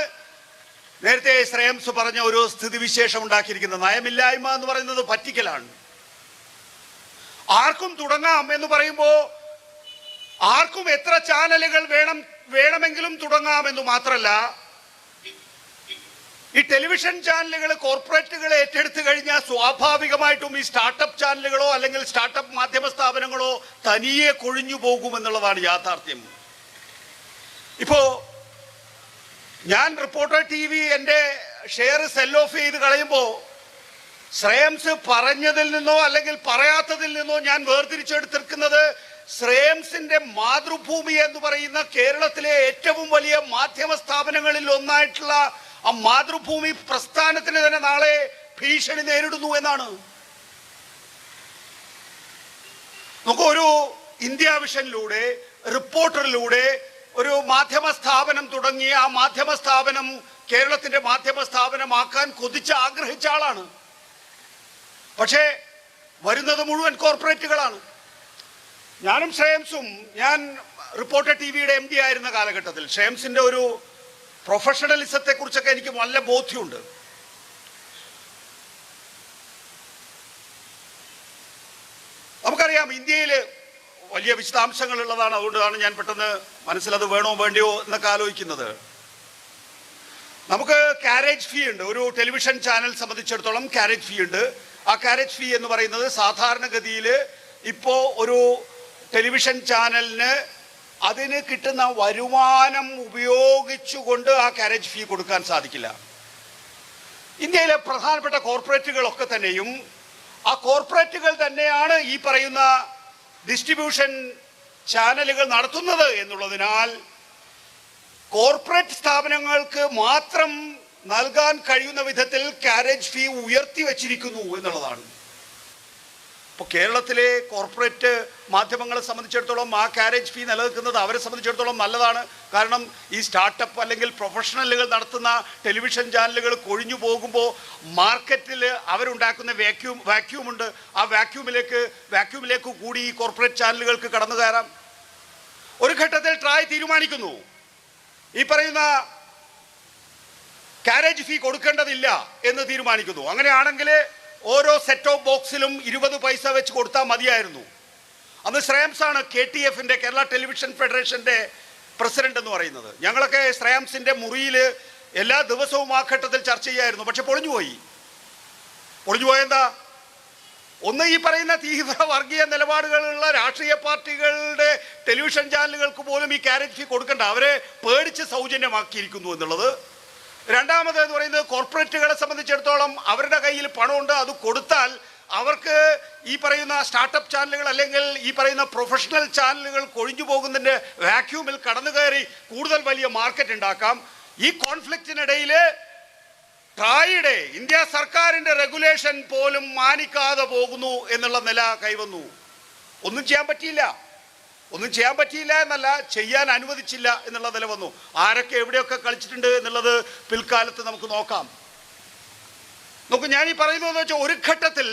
നേരത്തെ ശ്രേംസ് പറഞ്ഞ ഒരു സ്ഥിതിവിശേഷം ഉണ്ടാക്കിയിരിക്കുന്നത്. നയമില്ലായ്മ എന്ന് പറയുന്നത് പറ്റിക്കലാണ്. ആർക്കും തുടങ്ങാം എന്ന് പറയുമ്പോ ആർക്കും എത്ര ചാനലുകൾ വേണമെങ്കിലും തുടങ്ങാമെന്ന് മാത്രമല്ല, ഈ ടെലിവിഷൻ ചാനലുകൾ കോർപ്പറേറ്റുകൾ ഏറ്റെടുത്തു കഴിഞ്ഞാൽ സ്വാഭാവികമായിട്ടും ഈ സ്റ്റാർട്ടപ്പ് ചാനലുകളോ അല്ലെങ്കിൽ സ്റ്റാർട്ടപ്പ് മാധ്യമ സ്ഥാപനങ്ങളോ തനിയെ കൊഴിഞ്ഞു പോകുമെന്നുള്ളതാണ് യാഥാർത്ഥ്യം. ഇപ്പോ ഞാൻ റിപ്പോർട്ടർ TV എൻ്റെ ഷെയർ സെൽ ഓഫ് ചെയ്ത് കളയുമ്പോൾ ശ്രേംസ് പറഞ്ഞതിൽ നിന്നോ അല്ലെങ്കിൽ പറയാത്തതിൽ നിന്നോ ഞാൻ വേർതിരിച്ചെടുത്തിരിക്കുന്നത് ശ്രേംസിന്റെ മാതൃഭൂമി എന്ന് പറയുന്ന കേരളത്തിലെ ഏറ്റവും വലിയ മാധ്യമ സ്ഥാപനങ്ങളിൽ ഒന്നായിട്ടുള്ള ആ മാതൃഭൂമി പ്രസ്ഥാനത്തിന് തന്നെ നാളെ ഭീഷണി നേരിടുന്നു എന്നാണ്. നമുക്ക് ഒരു ഇന്ത്യ വിഷനിലൂടെ, റിപ്പോർട്ടറിലൂടെ ഒരു മാധ്യമ സ്ഥാപനം തുടങ്ങി ആ മാധ്യമ സ്ഥാപനം കേരളത്തിന്റെ മാധ്യമ സ്ഥാപനമാക്കാൻ ആഗ്രഹിച്ച ആളാണ്. പക്ഷേ വരുന്നത് മുഴുവൻ കോർപ്പറേറ്റുകളാണ്. ഞാനും ശ്രേംസും, ഞാൻ റിപ്പോർട്ടർ TV-യുടെ MD ആയിരുന്ന കാലഘട്ടത്തിൽ ശ്രേംസിന്റെ ഒരു പ്രൊഫഷണലിസത്തെ കുറിച്ചൊക്കെ എനിക്ക് നല്ല ബോധ്യമുണ്ട്. നമുക്കറിയാം ഇന്ത്യയിൽ വലിയ വിശദാംശങ്ങളുള്ളതാണ്. അതുകൊണ്ടാണ് ഞാൻ പെട്ടെന്ന് മനസ്സിലത് വേണോ വേണ്ടിയോ എന്നൊക്കെ ആലോചിക്കുന്നത്. നമുക്ക് കാരേജ് ഫീ ഉണ്ട്. ഒരു ടെലിവിഷൻ ചാനൽ സംബന്ധിച്ചിടത്തോളം കാരേജ് ഫീ ഉണ്ട്. ആ കാരേജ് ഫീ എന്ന് പറയുന്നത് സാധാരണഗതിയിൽ ഇപ്പോൾ ഒരു ടെലിവിഷൻ ചാനലിന് അതിന് കിട്ടുന്ന വരുമാനം ഉപയോഗിച്ചുകൊണ്ട് ആ കാരേജ് ഫീ കൊടുക്കാൻ സാധിക്കില്ല. ഇന്ത്യയിലെ പ്രധാനപ്പെട്ട കോർപ്പറേറ്റുകളൊക്കെ തന്നെയും ആ കോർപ്പറേറ്റുകൾ തന്നെയാണ് ഈ പറയുന്ന ഡിസ്ട്രിബ്യൂഷൻ ചാനലുകൾ നടത്തുന്നത് എന്നുള്ളതിനാൽ കോർപ്പറേറ്റ് സ്ഥാപനങ്ങൾക്ക് മാത്രം നൽകാൻ കഴിയുന്ന വിധത്തിൽ കാരേജ് ഫീ ഉയർത്തി വച്ചിരിക്കുന്നു എന്നുള്ളതാണ്. ഇപ്പോൾ കേരളത്തിലെ കോർപ്പറേറ്റ് മാധ്യമങ്ങളെ സംബന്ധിച്ചിടത്തോളം ആ കാരേജ് ഫീ നിലനിൽക്കുന്നത് അവരെ സംബന്ധിച്ചിടത്തോളം നല്ലതാണ്. കാരണം ഈ സ്റ്റാർട്ടപ്പ് അല്ലെങ്കിൽ പ്രൊഫഷണലുകൾ നടത്തുന്ന ടെലിവിഷൻ ചാനലുകൾ കൊഴിഞ്ഞു പോകുമ്പോൾ മാർക്കറ്റിൽ അവരുണ്ടാക്കുന്ന വാക്യൂമുണ്ട്. ആ വാക്യൂമിലേക്ക് കൂടി ഈ കോർപ്പറേറ്റ് ചാനലുകൾക്ക് കടന്നു കയറാം. ഒരു ഘട്ടത്തിൽ ട്രായ് തീരുമാനിക്കുന്നു ഈ പറയുന്ന കാരേജ് ഫീ കൊടുക്കേണ്ടതില്ല എന്ന് തീരുമാനിക്കുന്നു. അങ്ങനെയാണെങ്കിൽ ഓരോ സെറ്റ് ഓഫ് ബോക്സിലും 20 പൈസ വെച്ച് കൊടുത്താൽ മതിയായിരുന്നു. അന്ന് ശ്രേയാംസാണ് KTF-ന്റെ കേരള ടെലിവിഷൻ ഫെഡറേഷന്റെ പ്രസിഡന്റ് എന്ന് പറയുന്നത്. ഞങ്ങളൊക്കെ ശ്രേയാംസിന്റെ മുറിയിൽ എല്ലാ ദിവസവും ആ ഘട്ടത്തിൽ ചർച്ച ചെയ്യായിരുന്നു. പക്ഷെ പൊളിഞ്ഞുപോയെന്താ? ഒന്ന്, ഈ പറയുന്ന തീവ്ര വർഗീയ നിലപാടുകളുള്ള രാഷ്ട്രീയ പാർട്ടികളുടെ ടെലിവിഷൻ ചാനലുകൾക്ക് പോലും ഈ കാരേജ് ഫീ കൊടുക്കണ്ട, അവരെ പേടിച്ച് സൗജന്യമാക്കിയിരിക്കുന്നു എന്നുള്ളത്. രണ്ടാമത് എന്ന് പറയുന്നത് കോർപ്പറേറ്റുകളെ സംബന്ധിച്ചിടത്തോളം അവരുടെ കയ്യിൽ പണമുണ്ട്. അത് കൊടുത്താൽ അവർക്ക് ഈ പറയുന്ന സ്റ്റാർട്ടപ്പ് ചാനലുകൾ അല്ലെങ്കിൽ ഈ പറയുന്ന പ്രൊഫഷണൽ ചാനലുകൾ കൊഴിഞ്ഞു പോകുന്നതിൻ്റെ വാക്യൂമിൽ കടന്നു കയറി കൂടുതൽ വലിയ മാർക്കറ്റ് ഉണ്ടാക്കാം. ഈ കോൺഫ്ലിക്റ്റിനിടയിൽ ട്രായുടെ ഇന്ത്യ സർക്കാരിൻ്റെ റെഗുലേഷൻ പോലും മാനിക്കാതെ പോകുന്നു എന്നുള്ള നില കൈവന്നു. ഒന്നും ചെയ്യാൻ പറ്റിയില്ല എന്നല്ല, ചെയ്യാൻ അനുവദിച്ചില്ല എന്നുള്ള നില വന്നു. ആരൊക്കെ എവിടെയൊക്കെ കളിച്ചിട്ടുണ്ട് എന്നുള്ളത് പിൽക്കാലത്ത് നമുക്ക് നോക്കാം. ഞാൻ ഈ പറയുന്നതെന്ന് വെച്ചാൽ ഒരു ഘട്ടത്തിൽ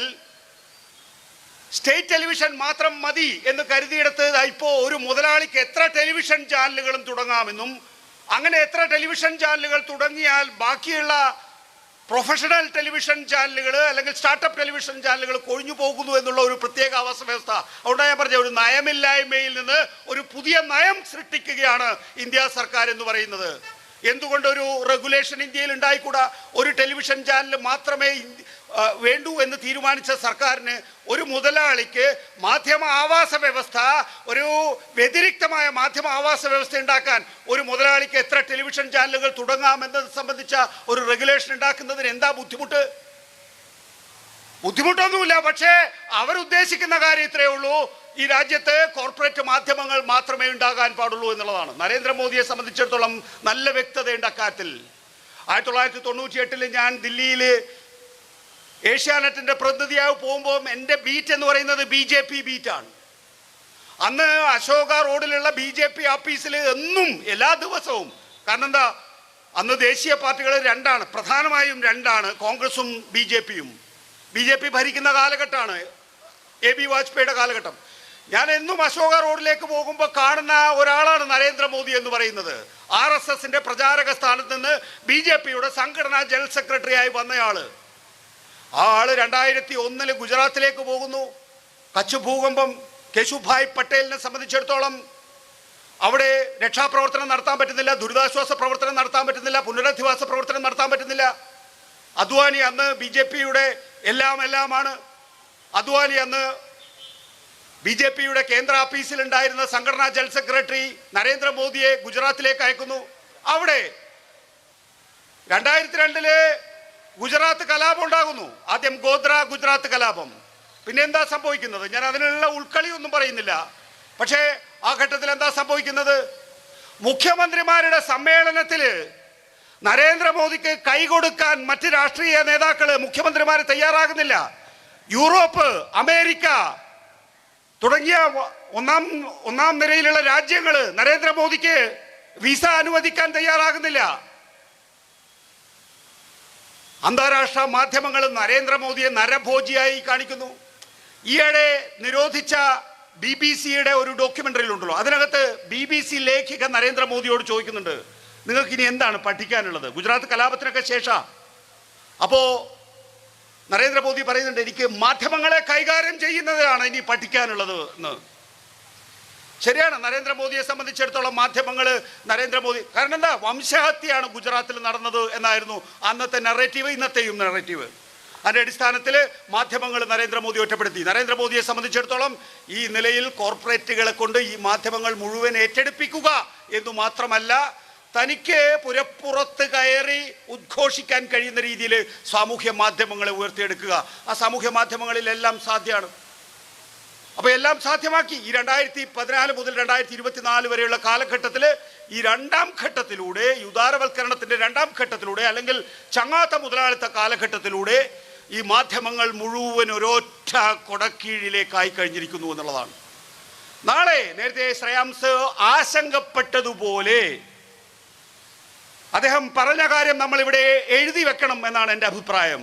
സ്റ്റേറ്റ് ടെലിവിഷൻ മാത്രം മതി എന്ന് കരുതിയെടുത്ത് ഇപ്പോൾ ഒരു മുതലാളിക്ക് എത്ര ടെലിവിഷൻ ചാനലുകളും തുടങ്ങാമെന്നും അങ്ങനെ എത്ര ടെലിവിഷൻ ചാനലുകൾ തുടങ്ങിയാൽ ബാക്കിയുള്ള പ്രൊഫഷണൽ ടെലിവിഷൻ ചാനലുകൾ അല്ലെങ്കിൽ സ്റ്റാർട്ടപ്പ് ടെലിവിഷൻ ചാനലുകൾ കൊഴിഞ്ഞു പോകുന്നു എന്നുള്ള ഒരു പ്രത്യേക ആവാസ വ്യവസ്ഥ. അതുകൊണ്ടാണ് ഞാൻ പറഞ്ഞ ഒരു നയമില്ലായ്മയിൽ നിന്ന് ഒരു പുതിയ നയം സൃഷ്ടിക്കുകയാണ് ഇന്ത്യ സർക്കാർ എന്ന് പറയുന്നത്. എന്തുകൊണ്ട് ഒരു റെഗുലേഷൻ ഇന്ത്യയിൽ ഉണ്ടായിക്കൂടാ? ഒരു ടെലിവിഷൻ ചാനൽ മാത്രമേ വേണ്ടൂ എന്ന് തീരുമാനിച്ച സർക്കാരിന് ഒരു മുതലാളിക്ക് മാധ്യമ ആവാസ വ്യവസ്ഥ, ഒരു വ്യതിരിക്തമായ മാധ്യമ ആവാസ വ്യവസ്ഥ ഉണ്ടാക്കാൻ ഒരു മുതലാളിക്ക് എത്ര ടെലിവിഷൻ ചാനലുകൾ തുടങ്ങാമെന്നത് സംബന്ധിച്ച ഒരു റെഗുലേഷൻ ഉണ്ടാക്കുന്നതിന് എന്താ ബുദ്ധിമുട്ടൊന്നുമില്ല. പക്ഷേ അവരുദ്ദേശിക്കുന്ന കാര്യം ഇത്രയേ ഉള്ളൂ, ഈ രാജ്യത്ത് കോർപ്പറേറ്റ് മാധ്യമങ്ങൾ മാത്രമേ ഉണ്ടാകാൻ പാടുള്ളൂ എന്നുള്ളതാണ്. നരേന്ദ്രമോദിയെ സംബന്ധിച്ചിടത്തോളം നല്ല വ്യക്തതയുണ്ട് അക്കാര്യത്തിൽ. 1998 ഞാൻ ദില്ലിയിൽ ഏഷ്യാനെറ്റിന്റെ പ്രതിനിധിയായി പോകുമ്പോൾ എൻ്റെ ബീറ്റ് എന്ന് പറയുന്നത് BJP ബീറ്റാണ്. അന്ന് അശോക റോഡിലുള്ള BJP ഓഫീസിൽ എന്നും എല്ലാ ദിവസവും, കാരണം എന്താ, അന്ന് ദേശീയ പാർട്ടികൾ രണ്ടാണ്, പ്രധാനമായും രണ്ടാണ്, കോൺഗ്രസും BJP-യും. BJP ഭരിക്കുന്ന കാലഘട്ടമാണ്, AB വാജ്പേയിയുടെ കാലഘട്ടം. ഞാൻ എന്നും അശോക റോഡിലേക്ക് പോകുമ്പോൾ കാണുന്ന ഒരാളാണ് നരേന്ദ്രമോദി എന്ന് പറയുന്നത്. RSSന്റെ പ്രചാരക സ്ഥാനത്ത് നിന്ന് BJP-യുടെ സംഘടനാ ജനറൽ സെക്രട്ടറിയായി വന്നയാള്. ആ ആള് 2001 ഗുജറാത്തിലേക്ക് പോകുന്നു. കച്ച് ഭൂകമ്പം, കേശുഭായ് പട്ടേലിനെ സംബന്ധിച്ചിടത്തോളം അവിടെ രക്ഷാപ്രവർത്തനം നടത്താൻ പറ്റുന്നില്ല, ദുരിതാശ്വാസ പ്രവർത്തനം നടത്താൻ പറ്റുന്നില്ല, പുനരധിവാസ പ്രവർത്തനം നടത്താൻ പറ്റുന്നില്ല. അദ്വാനി അന്ന് BJP-യുടെ എല്ലാമാണ്. അദ്വാനി അന്ന് BJP-യുടെ കേന്ദ്ര ഓഫീസിൽ ഉണ്ടായിരുന്ന സംഘടനാ ജനറൽ സെക്രട്ടറി നരേന്ദ്രമോദിയെ ഗുജറാത്തിലേക്ക് അയക്കുന്നു. അവിടെ 2002 ഗുജറാത്ത് കലാപം ഉണ്ടാകുന്നു. ആദ്യം ഗോദ്ര ഗുജറാത്ത് കലാപം. പിന്നെ എന്താ സംഭവിക്കുന്നത്? ഞാൻ അതിനുള്ള ഉൾക്കളിയൊന്നും പറയുന്നില്ല. പക്ഷേ ആ ഘട്ടത്തിൽ എന്താ സംഭവിക്കുന്നത്? മുഖ്യമന്ത്രിമാരുടെ സമ്മേളനത്തിൽ നരേന്ദ്രമോദിക്ക് കൈകൊടുക്കാൻ മറ്റ് രാഷ്ട്രീയ നേതാക്കൾ മുഖ്യമന്ത്രിമാർ തയ്യാറാകുന്നില്ല. യൂറോപ്പ്, അമേരിക്ക തുടങ്ങിയ ഒന്നാം നിരയിലുള്ള രാജ്യങ്ങൾ നരേന്ദ്രമോദിക്ക് വിസ അനുവദിക്കാൻ തയ്യാറാകുന്നില്ല. അന്താരാഷ്ട്ര മാധ്യമങ്ങൾ നരേന്ദ്രമോദിയെ നരഭോജിയായി കാണിക്കുന്നു. ഈയിടെ നിരോധിച്ച BBC-യുടെ ഒരു ഡോക്യുമെന്ററിയിലുണ്ടല്ലോ, അതിനകത്ത് BBC ലേഖിക നരേന്ദ്രമോദിയോട് ചോദിക്കുന്നുണ്ട്, നിങ്ങൾക്ക് ഇനി എന്താണ് പഠിക്കാനുള്ളത് ഗുജറാത്ത് കലാപത്തിനൊക്കെ ശേഷം? അപ്പോൾ നരേന്ദ്രമോദി പറയുന്നുണ്ട്, എനിക്ക് മാധ്യമങ്ങളെ കൈകാര്യം ചെയ്യുന്നതാണ് ഇനി പഠിക്കാനുള്ളത് എന്ന്. ശരിയാണ്, നരേന്ദ്രമോദിയെ സംബന്ധിച്ചിടത്തോളം മാധ്യമങ്ങൾ നരേന്ദ്രമോദി കാരണം എന്താ, വംശഹത്യയാണ് ഗുജറാത്തിൽ നടന്നത് എന്നായിരുന്നു അന്നത്തെ നെറേറ്റീവ്, ഇന്നത്തെയും നെറേറ്റീവ്. അതിൻ്റെ അടിസ്ഥാനത്തിൽ മാധ്യമങ്ങൾ നരേന്ദ്രമോദി ഒറ്റപ്പെടുത്തി. നരേന്ദ്രമോദിയെ സംബന്ധിച്ചിടത്തോളം ഈ നിലയിൽ കോർപ്പറേറ്റുകളെ കൊണ്ട് ഈ മാധ്യമങ്ങൾ മുഴുവൻ ഏറ്റെടുപ്പിക്കുക എന്നു മാത്രമല്ല, തനിക്ക് പുരപ്പുറത്ത് കയറി ഉദ്ഘോഷിക്കാൻ കഴിയുന്ന രീതിയിൽ സാമൂഹ്യ മാധ്യമങ്ങളെ ഉയർത്തിയെടുക്കുക. ആ സാമൂഹ്യ മാധ്യമങ്ങളിലെല്ലാം സാധ്യമാണ്. അപ്പോൾ എല്ലാം സാധ്യമാക്കി. ഈ 2014 മുതൽ 2024 വരെയുള്ള കാലഘട്ടത്തിൽ ഈ രണ്ടാം ഘട്ടത്തിലൂടെ, ഈ ഉദാരവൽക്കരണത്തിൻ്റെ രണ്ടാം ഘട്ടത്തിലൂടെ, അല്ലെങ്കിൽ ചങ്ങാത്ത മുതലാളിത്ത കാലഘട്ടത്തിലൂടെ ഈ മാധ്യമങ്ങൾ മുഴുവൻ ഒരൊറ്റ കൊടക്കീഴിലേക്കായി കഴിഞ്ഞിരിക്കുന്നു എന്നുള്ളതാണ്. നാളെ നേരത്തെ ശ്രേയാംസ് ആശങ്കപ്പെട്ടതുപോലെ അദ്ദേഹം പറഞ്ഞ കാര്യം നമ്മളിവിടെ എഴുതി വെക്കണം എന്നാണ് എൻ്റെ അഭിപ്രായം.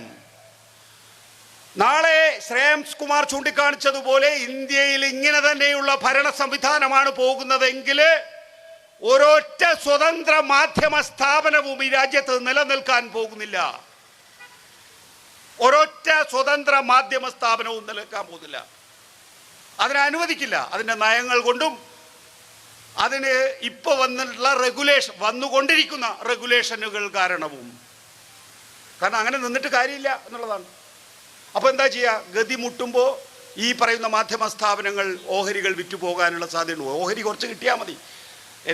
നാളെ ശ്രേയാംസ് കുമാർ ചൂണ്ടിക്കാണിച്ചതുപോലെ ഇന്ത്യയിൽ ഇങ്ങനെ തന്നെയുള്ള ഭരണ സംവിധാനമാണ് പോകുന്നതെങ്കിൽ ഒരൊറ്റ സ്വതന്ത്ര മാധ്യമ സ്ഥാപനവും ഈ രാജ്യത്ത് നിലനിൽക്കാൻ പോകുന്നില്ല. ഒരൊറ്റ സ്വതന്ത്ര മാധ്യമ സ്ഥാപനവും നിലനിൽക്കാൻ പോകുന്നില്ല. അതിനെ അനുവദിക്കില്ല. അതിൻ്റെ നയങ്ങൾ കൊണ്ടും അതിന് ഇപ്പോൾ വന്നിട്ടുള്ള വന്നുകൊണ്ടിരിക്കുന്ന റെഗുലേഷനുകൾ കാരണവും. കാരണം അങ്ങനെ നിന്നിട്ട് കാര്യമില്ല എന്നുള്ളതാണ്. അപ്പോൾ എന്താ ചെയ്യുക? ഗതി മുട്ടുമ്പോൾ ഈ പറയുന്ന മാധ്യമ സ്ഥാപനങ്ങൾ ഓഹരികൾ വിറ്റുപോകാനുള്ള സാധ്യതയുണ്ട്. ഓഹരി കുറച്ച് കിട്ടിയാൽ മതി.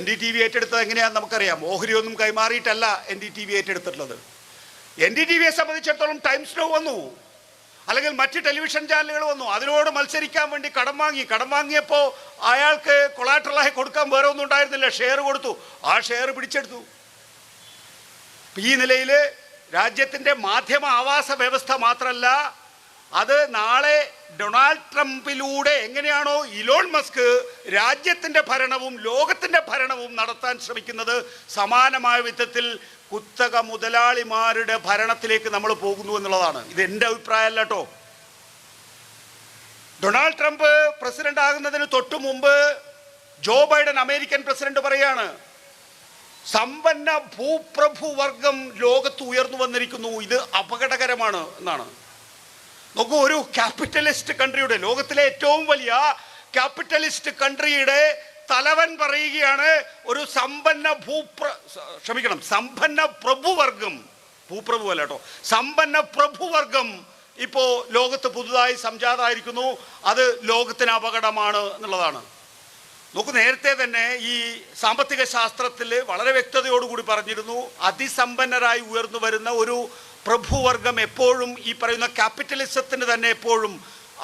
NDTV ഏറ്റെടുത്തത് എങ്ങനെയാണെന്ന് നമുക്കറിയാം. ഓഹരിയൊന്നും കൈമാറിയിട്ടല്ല NDTV ഏറ്റെടുത്തിട്ടുള്ളത്. NDTVയെ സംബന്ധിച്ചിടത്തോളം ടൈംസ് നൗ വന്നു, അല്ലെങ്കിൽ മറ്റ് ടെലിവിഷൻ ചാനലുകൾ വന്നു. അതിനോട് മത്സരിക്കാൻ വേണ്ടി കടം വാങ്ങിയപ്പോൾ അയാൾക്ക് കൊളാട്രലായി കൊടുക്കാൻ വേറെ ഒന്നും ഉണ്ടായിരുന്നില്ല. ഷെയർ കൊടുത്തു, ആ ഷെയർ പിടിച്ചെടുത്തു. ഈ നിലയിൽ രാജ്യത്തിൻ്റെ മാധ്യമ ആവാസ വ്യവസ്ഥ മാത്രമല്ല, അത് നാളെ ഡൊണാൾഡ് ട്രംപിലൂടെ എങ്ങനെയാണോ ഇലോൺ മസ്ക് രാജ്യത്തിൻ്റെ ഭരണവും ലോകത്തിൻ്റെ ഭരണവും നടത്താൻ ശ്രമിക്കുന്നത്, സമാനമായ വിധത്തിൽ കുത്തക മുതലാളിമാരുടെ ഭരണത്തിലേക്ക് നമ്മൾ പോകുന്നു എന്നുള്ളതാണ്. ഇത് എൻ്റെ അഭിപ്രായമല്ല കേട്ടോ. ഡൊണാൾഡ് ട്രംപ് പ്രസിഡന്റ് ആകുന്നതിന് തൊട്ടു മുമ്പ് ജോ ബൈഡൻ അമേരിക്കൻ പ്രസിഡന്റ് പറയാണ്, സമ്പന്ന ഭൂപ്രഭു വർഗം ലോകത്ത് ഉയർന്നു വന്നിരിക്കുന്നു, ഇത് അപകടകരമാണ് എന്നാണ്. നോക്കൂ, ഒരു ക്യാപിറ്റലിസ്റ്റ് കൺട്രിയുടെ, ലോകത്തിലെ ഏറ്റവും വലിയ ക്യാപിറ്റലിസ്റ്റ് കൺട്രിയുടെ തലവൻ പറയുകയാണ്, ഒരു സമ്പന്ന പ്രഭുവർഗം, ഭൂപ്രഭു അല്ല കേട്ടോ, സമ്പന്ന പ്രഭുവർഗം ഇപ്പോൾ ലോകത്ത് പുതുതായി സംജാതമായിരിക്കുന്നു, അത് ലോകത്തിന് അപകടമാണ് എന്നുള്ളതാണ്. നോക്കൂ, നേരത്തെ തന്നെ ഈ സാമ്പത്തിക ശാസ്ത്രത്തിൽ വളരെ വ്യക്തതയോടുകൂടി പറഞ്ഞിരുന്നു, അതിസമ്പന്നരായി ഉയർന്നു വരുന്ന ഒരു പ്രഭുവർഗം എപ്പോഴും ഈ പറയുന്ന ക്യാപിറ്റലിസത്തിന് തന്നെ എപ്പോഴും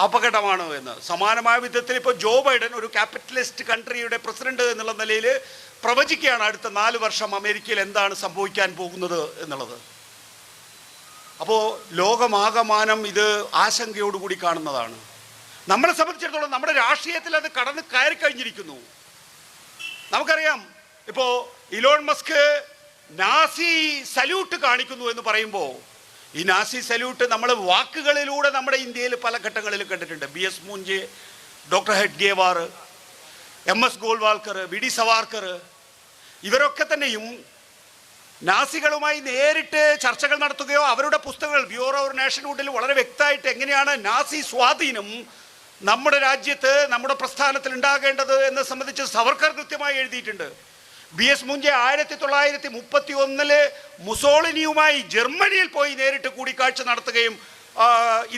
അപകടമാണ് എന്ന്. സമാനമായ വിധത്തിൽ ഇപ്പോൾ ജോ ബൈഡൻ ഒരു ക്യാപിറ്റലിസ്റ്റ് കൺട്രിയുടെ പ്രസിഡന്റ് എന്നുള്ള നിലയിൽ പ്രവചിക്കുകയാണ് അടുത്ത 4 വർഷം അമേരിക്കയിൽ എന്താണ് സംഭവിക്കാൻ പോകുന്നത് എന്നുള്ളത്. അപ്പോൾ ലോകമാകമാനം ഇത് ആശങ്കയോടുകൂടി കാണുന്നതാണ്. നമ്മളെ സംബന്ധിച്ചിടത്തോളം നമ്മുടെ രാഷ്ട്രീയത്തിൽ അത് കടന്ന് കയറി കഴിഞ്ഞിരിക്കുന്നു. നമുക്കറിയാം, ഇപ്പോൾ ഇലോൺ മസ്ക് നാസി സല്യൂട്ട് കാണിക്കുന്നു എന്ന് പറയുമ്പോൾ, ഈ നാസി സല്യൂട്ട് നമ്മൾ വാക്കുകളിലൂടെ നമ്മുടെ ഇന്ത്യയിൽ പല ഘട്ടങ്ങളിലും കണ്ടിട്ടുണ്ട്. BS Moonje, doctor Hedgewar, MS Golwalkar, VD Savarkar, ഇവരൊക്കെ തന്നെയും നാസികളുമായി നേരിട്ട് ചർച്ചകൾ നടത്തുകയോ അവരുടെ പുസ്തകങ്ങൾ ബ്യൂറോ ഓഫ് നേഷൻഹുഡിൽ വളരെ വ്യക്തമായിട്ട് എങ്ങനെയാണ് നാസി സ്വാധീനം നമ്മുടെ രാജ്യത്ത് നമ്മുടെ പ്രസ്ഥാനത്തിൽ ഉണ്ടാകേണ്ടത് എന്ന് സംബന്ധിച്ച് സവർക്കർ കൃത്യമായി എഴുതിയിട്ടുണ്ട്. BS മൂഞ്ചെ 1931 മുസോളിനിയുമായി ജർമ്മനിയിൽ പോയി നേരിട്ട് കൂടിക്കാഴ്ച നടത്തുകയും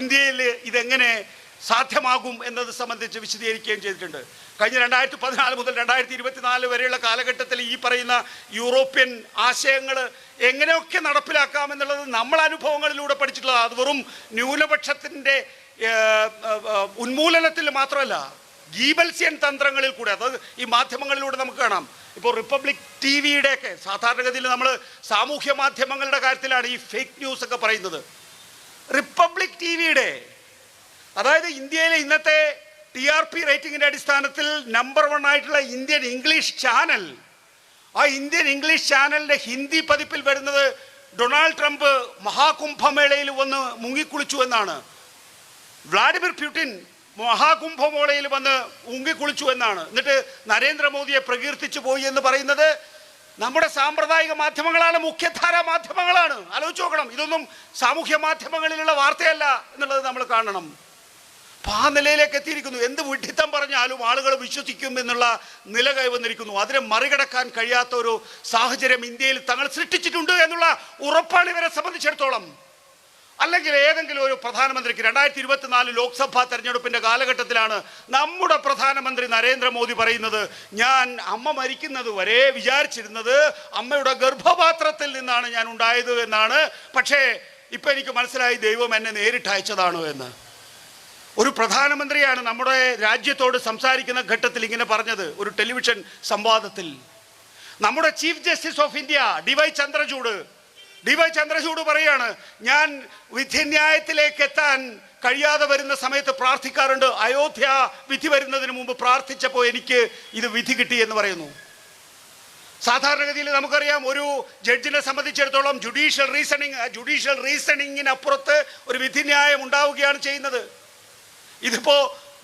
ഇന്ത്യയിൽ ഇതെങ്ങനെ സാധ്യമാകും എന്നത് സംബന്ധിച്ച് വിശദീകരിക്കുകയും ചെയ്തിട്ടുണ്ട്. കഴിഞ്ഞ 2014 മുതൽ 2024 വരെയുള്ള കാലഘട്ടത്തിൽ ഈ പറയുന്ന യൂറോപ്യൻ ആശയങ്ങൾ എങ്ങനെയൊക്കെ നടപ്പിലാക്കാമെന്നുള്ളത് നമ്മൾ അനുഭവങ്ങളിലൂടെ പഠിച്ചിട്ടുള്ളത്. അത് വെറും ന്യൂനപക്ഷത്തിൻ്റെ ഉന്മൂലനത്തിൽ മാത്രമല്ല, ഗീബൽസ്യൻ തന്ത്രങ്ങളിൽ കൂടെ, അത് ഈ മാധ്യമങ്ങളിലൂടെ നമുക്ക് കാണാം. ഇപ്പോൾ റിപ്പബ്ലിക് TVയുടെയൊക്കെ സാധാരണഗതിയിൽ നമ്മൾ സാമൂഹ്യ മാധ്യമങ്ങളുടെ കാര്യത്തിലാണ് ഈ ഫേക്ക് ന്യൂസ് ഒക്കെ പറയുന്നത്. റിപ്പബ്ലിക് TVയുടെ, അതായത് ഇന്ത്യയിലെ ഇന്നത്തെ TRP റേറ്റിംഗിൻ്റെ അടിസ്ഥാനത്തിൽ നമ്പർ 1 ആയിട്ടുള്ള ഇന്ത്യൻ ഇംഗ്ലീഷ് ചാനൽ, ആ ഇന്ത്യൻ ഇംഗ്ലീഷ് ചാനലിൻ്റെ ഹിന്ദി പതിപ്പിൽ വരുന്നത് ഡൊണാൾഡ് ട്രംപ് മഹാകുംഭമേളയിൽ വന്ന് മുങ്ങിക്കുളിച്ചു എന്നാണ്. വ്ളാഡിമിർ പുടിൻ മഹാകുംഭമേളയിൽ വന്ന് മുങ്ങിക്കുളിച്ചു എന്നാണ്. എന്നിട്ട് നരേന്ദ്രമോദിയെ പ്രകീർത്തിച്ചു പോയി എന്ന് പറയുന്നത് നമ്മുടെ സാമ്പ്രദായിക മാധ്യമങ്ങളാണ്, മുഖ്യധാര മാധ്യമങ്ങളാണ്. ആലോചിച്ച് നോക്കണം, ഇതൊന്നും സാമൂഹ്യ മാധ്യമങ്ങളിലുള്ള വാർത്തയല്ല എന്നുള്ളത് നമ്മൾ കാണണം. ആ നിലയിലേക്ക് എത്തിയിരിക്കുന്നു. എന്ത് വിഡ്ഢിത്തം പറഞ്ഞാലും ആളുകൾ വിശ്വസിക്കും എന്നുള്ള നില കൈവന്നിരിക്കുന്നു. അതിനെ മറികടക്കാൻ കഴിയാത്ത ഒരു സാഹചര്യം ഇന്ത്യയിൽ തങ്ങൾ സൃഷ്ടിച്ചിട്ടുണ്ട് എന്നുള്ള ഉറപ്പാണ് ഇവരെ സംബന്ധിച്ചിടത്തോളം. അല്ലെങ്കിൽ ഏതെങ്കിലും ഒരു പ്രധാനമന്ത്രിക്ക് 2024 ലോക്സഭാ തെരഞ്ഞെടുപ്പിന്റെ കാലഘട്ടത്തിലാണ് നമ്മുടെ പ്രധാനമന്ത്രി നരേന്ദ്രമോദി പറയുന്നത്, ഞാൻ അമ്മ മരിക്കുന്നത് വരെ വിചാരിച്ചിരുന്നത് അമ്മയുടെ ഗർഭപാത്രത്തിൽ നിന്നാണ് ഞാൻ ഉണ്ടായത് എന്നാണ്, പക്ഷേ ഇപ്പൊ എനിക്ക് മനസ്സിലായി ദൈവം എന്നെ നേരിട്ട് അയച്ചതാണോ എന്ന്. ഒരു പ്രധാനമന്ത്രിയാണ് നമ്മുടെ രാജ്യത്തോട് സംസാരിക്കുന്ന ഘട്ടത്തിൽ ഇങ്ങനെ പറഞ്ഞത് ഒരു ടെലിവിഷൻ സംവാദത്തിൽ. നമ്മുടെ chief justice of India D Y Chandrachud പറയാണ്, ഞാൻ വിധിന്യായത്തിലേക്ക് എത്താൻ കഴിയാതെ വരുന്ന സമയത്ത് പ്രാർത്ഥിക്കാറുണ്ട്. അയോധ്യ വിധി വരുന്നതിന് മുമ്പ് പ്രാർത്ഥിച്ചപ്പോൾ എനിക്ക് ഇത് വിധി കിട്ടി എന്ന് പറയുന്നു. സാധാരണഗതിയിൽ നമുക്കറിയാം ഒരു ജഡ്ജിനെ സംബന്ധിച്ചിടത്തോളം ജുഡീഷ്യൽ റീസണിങ്ങിനപ്പുറത്ത് ഒരു വിധിന്യായം ഉണ്ടാവുകയാണ് ചെയ്യുന്നത്. ഇതിപ്പോ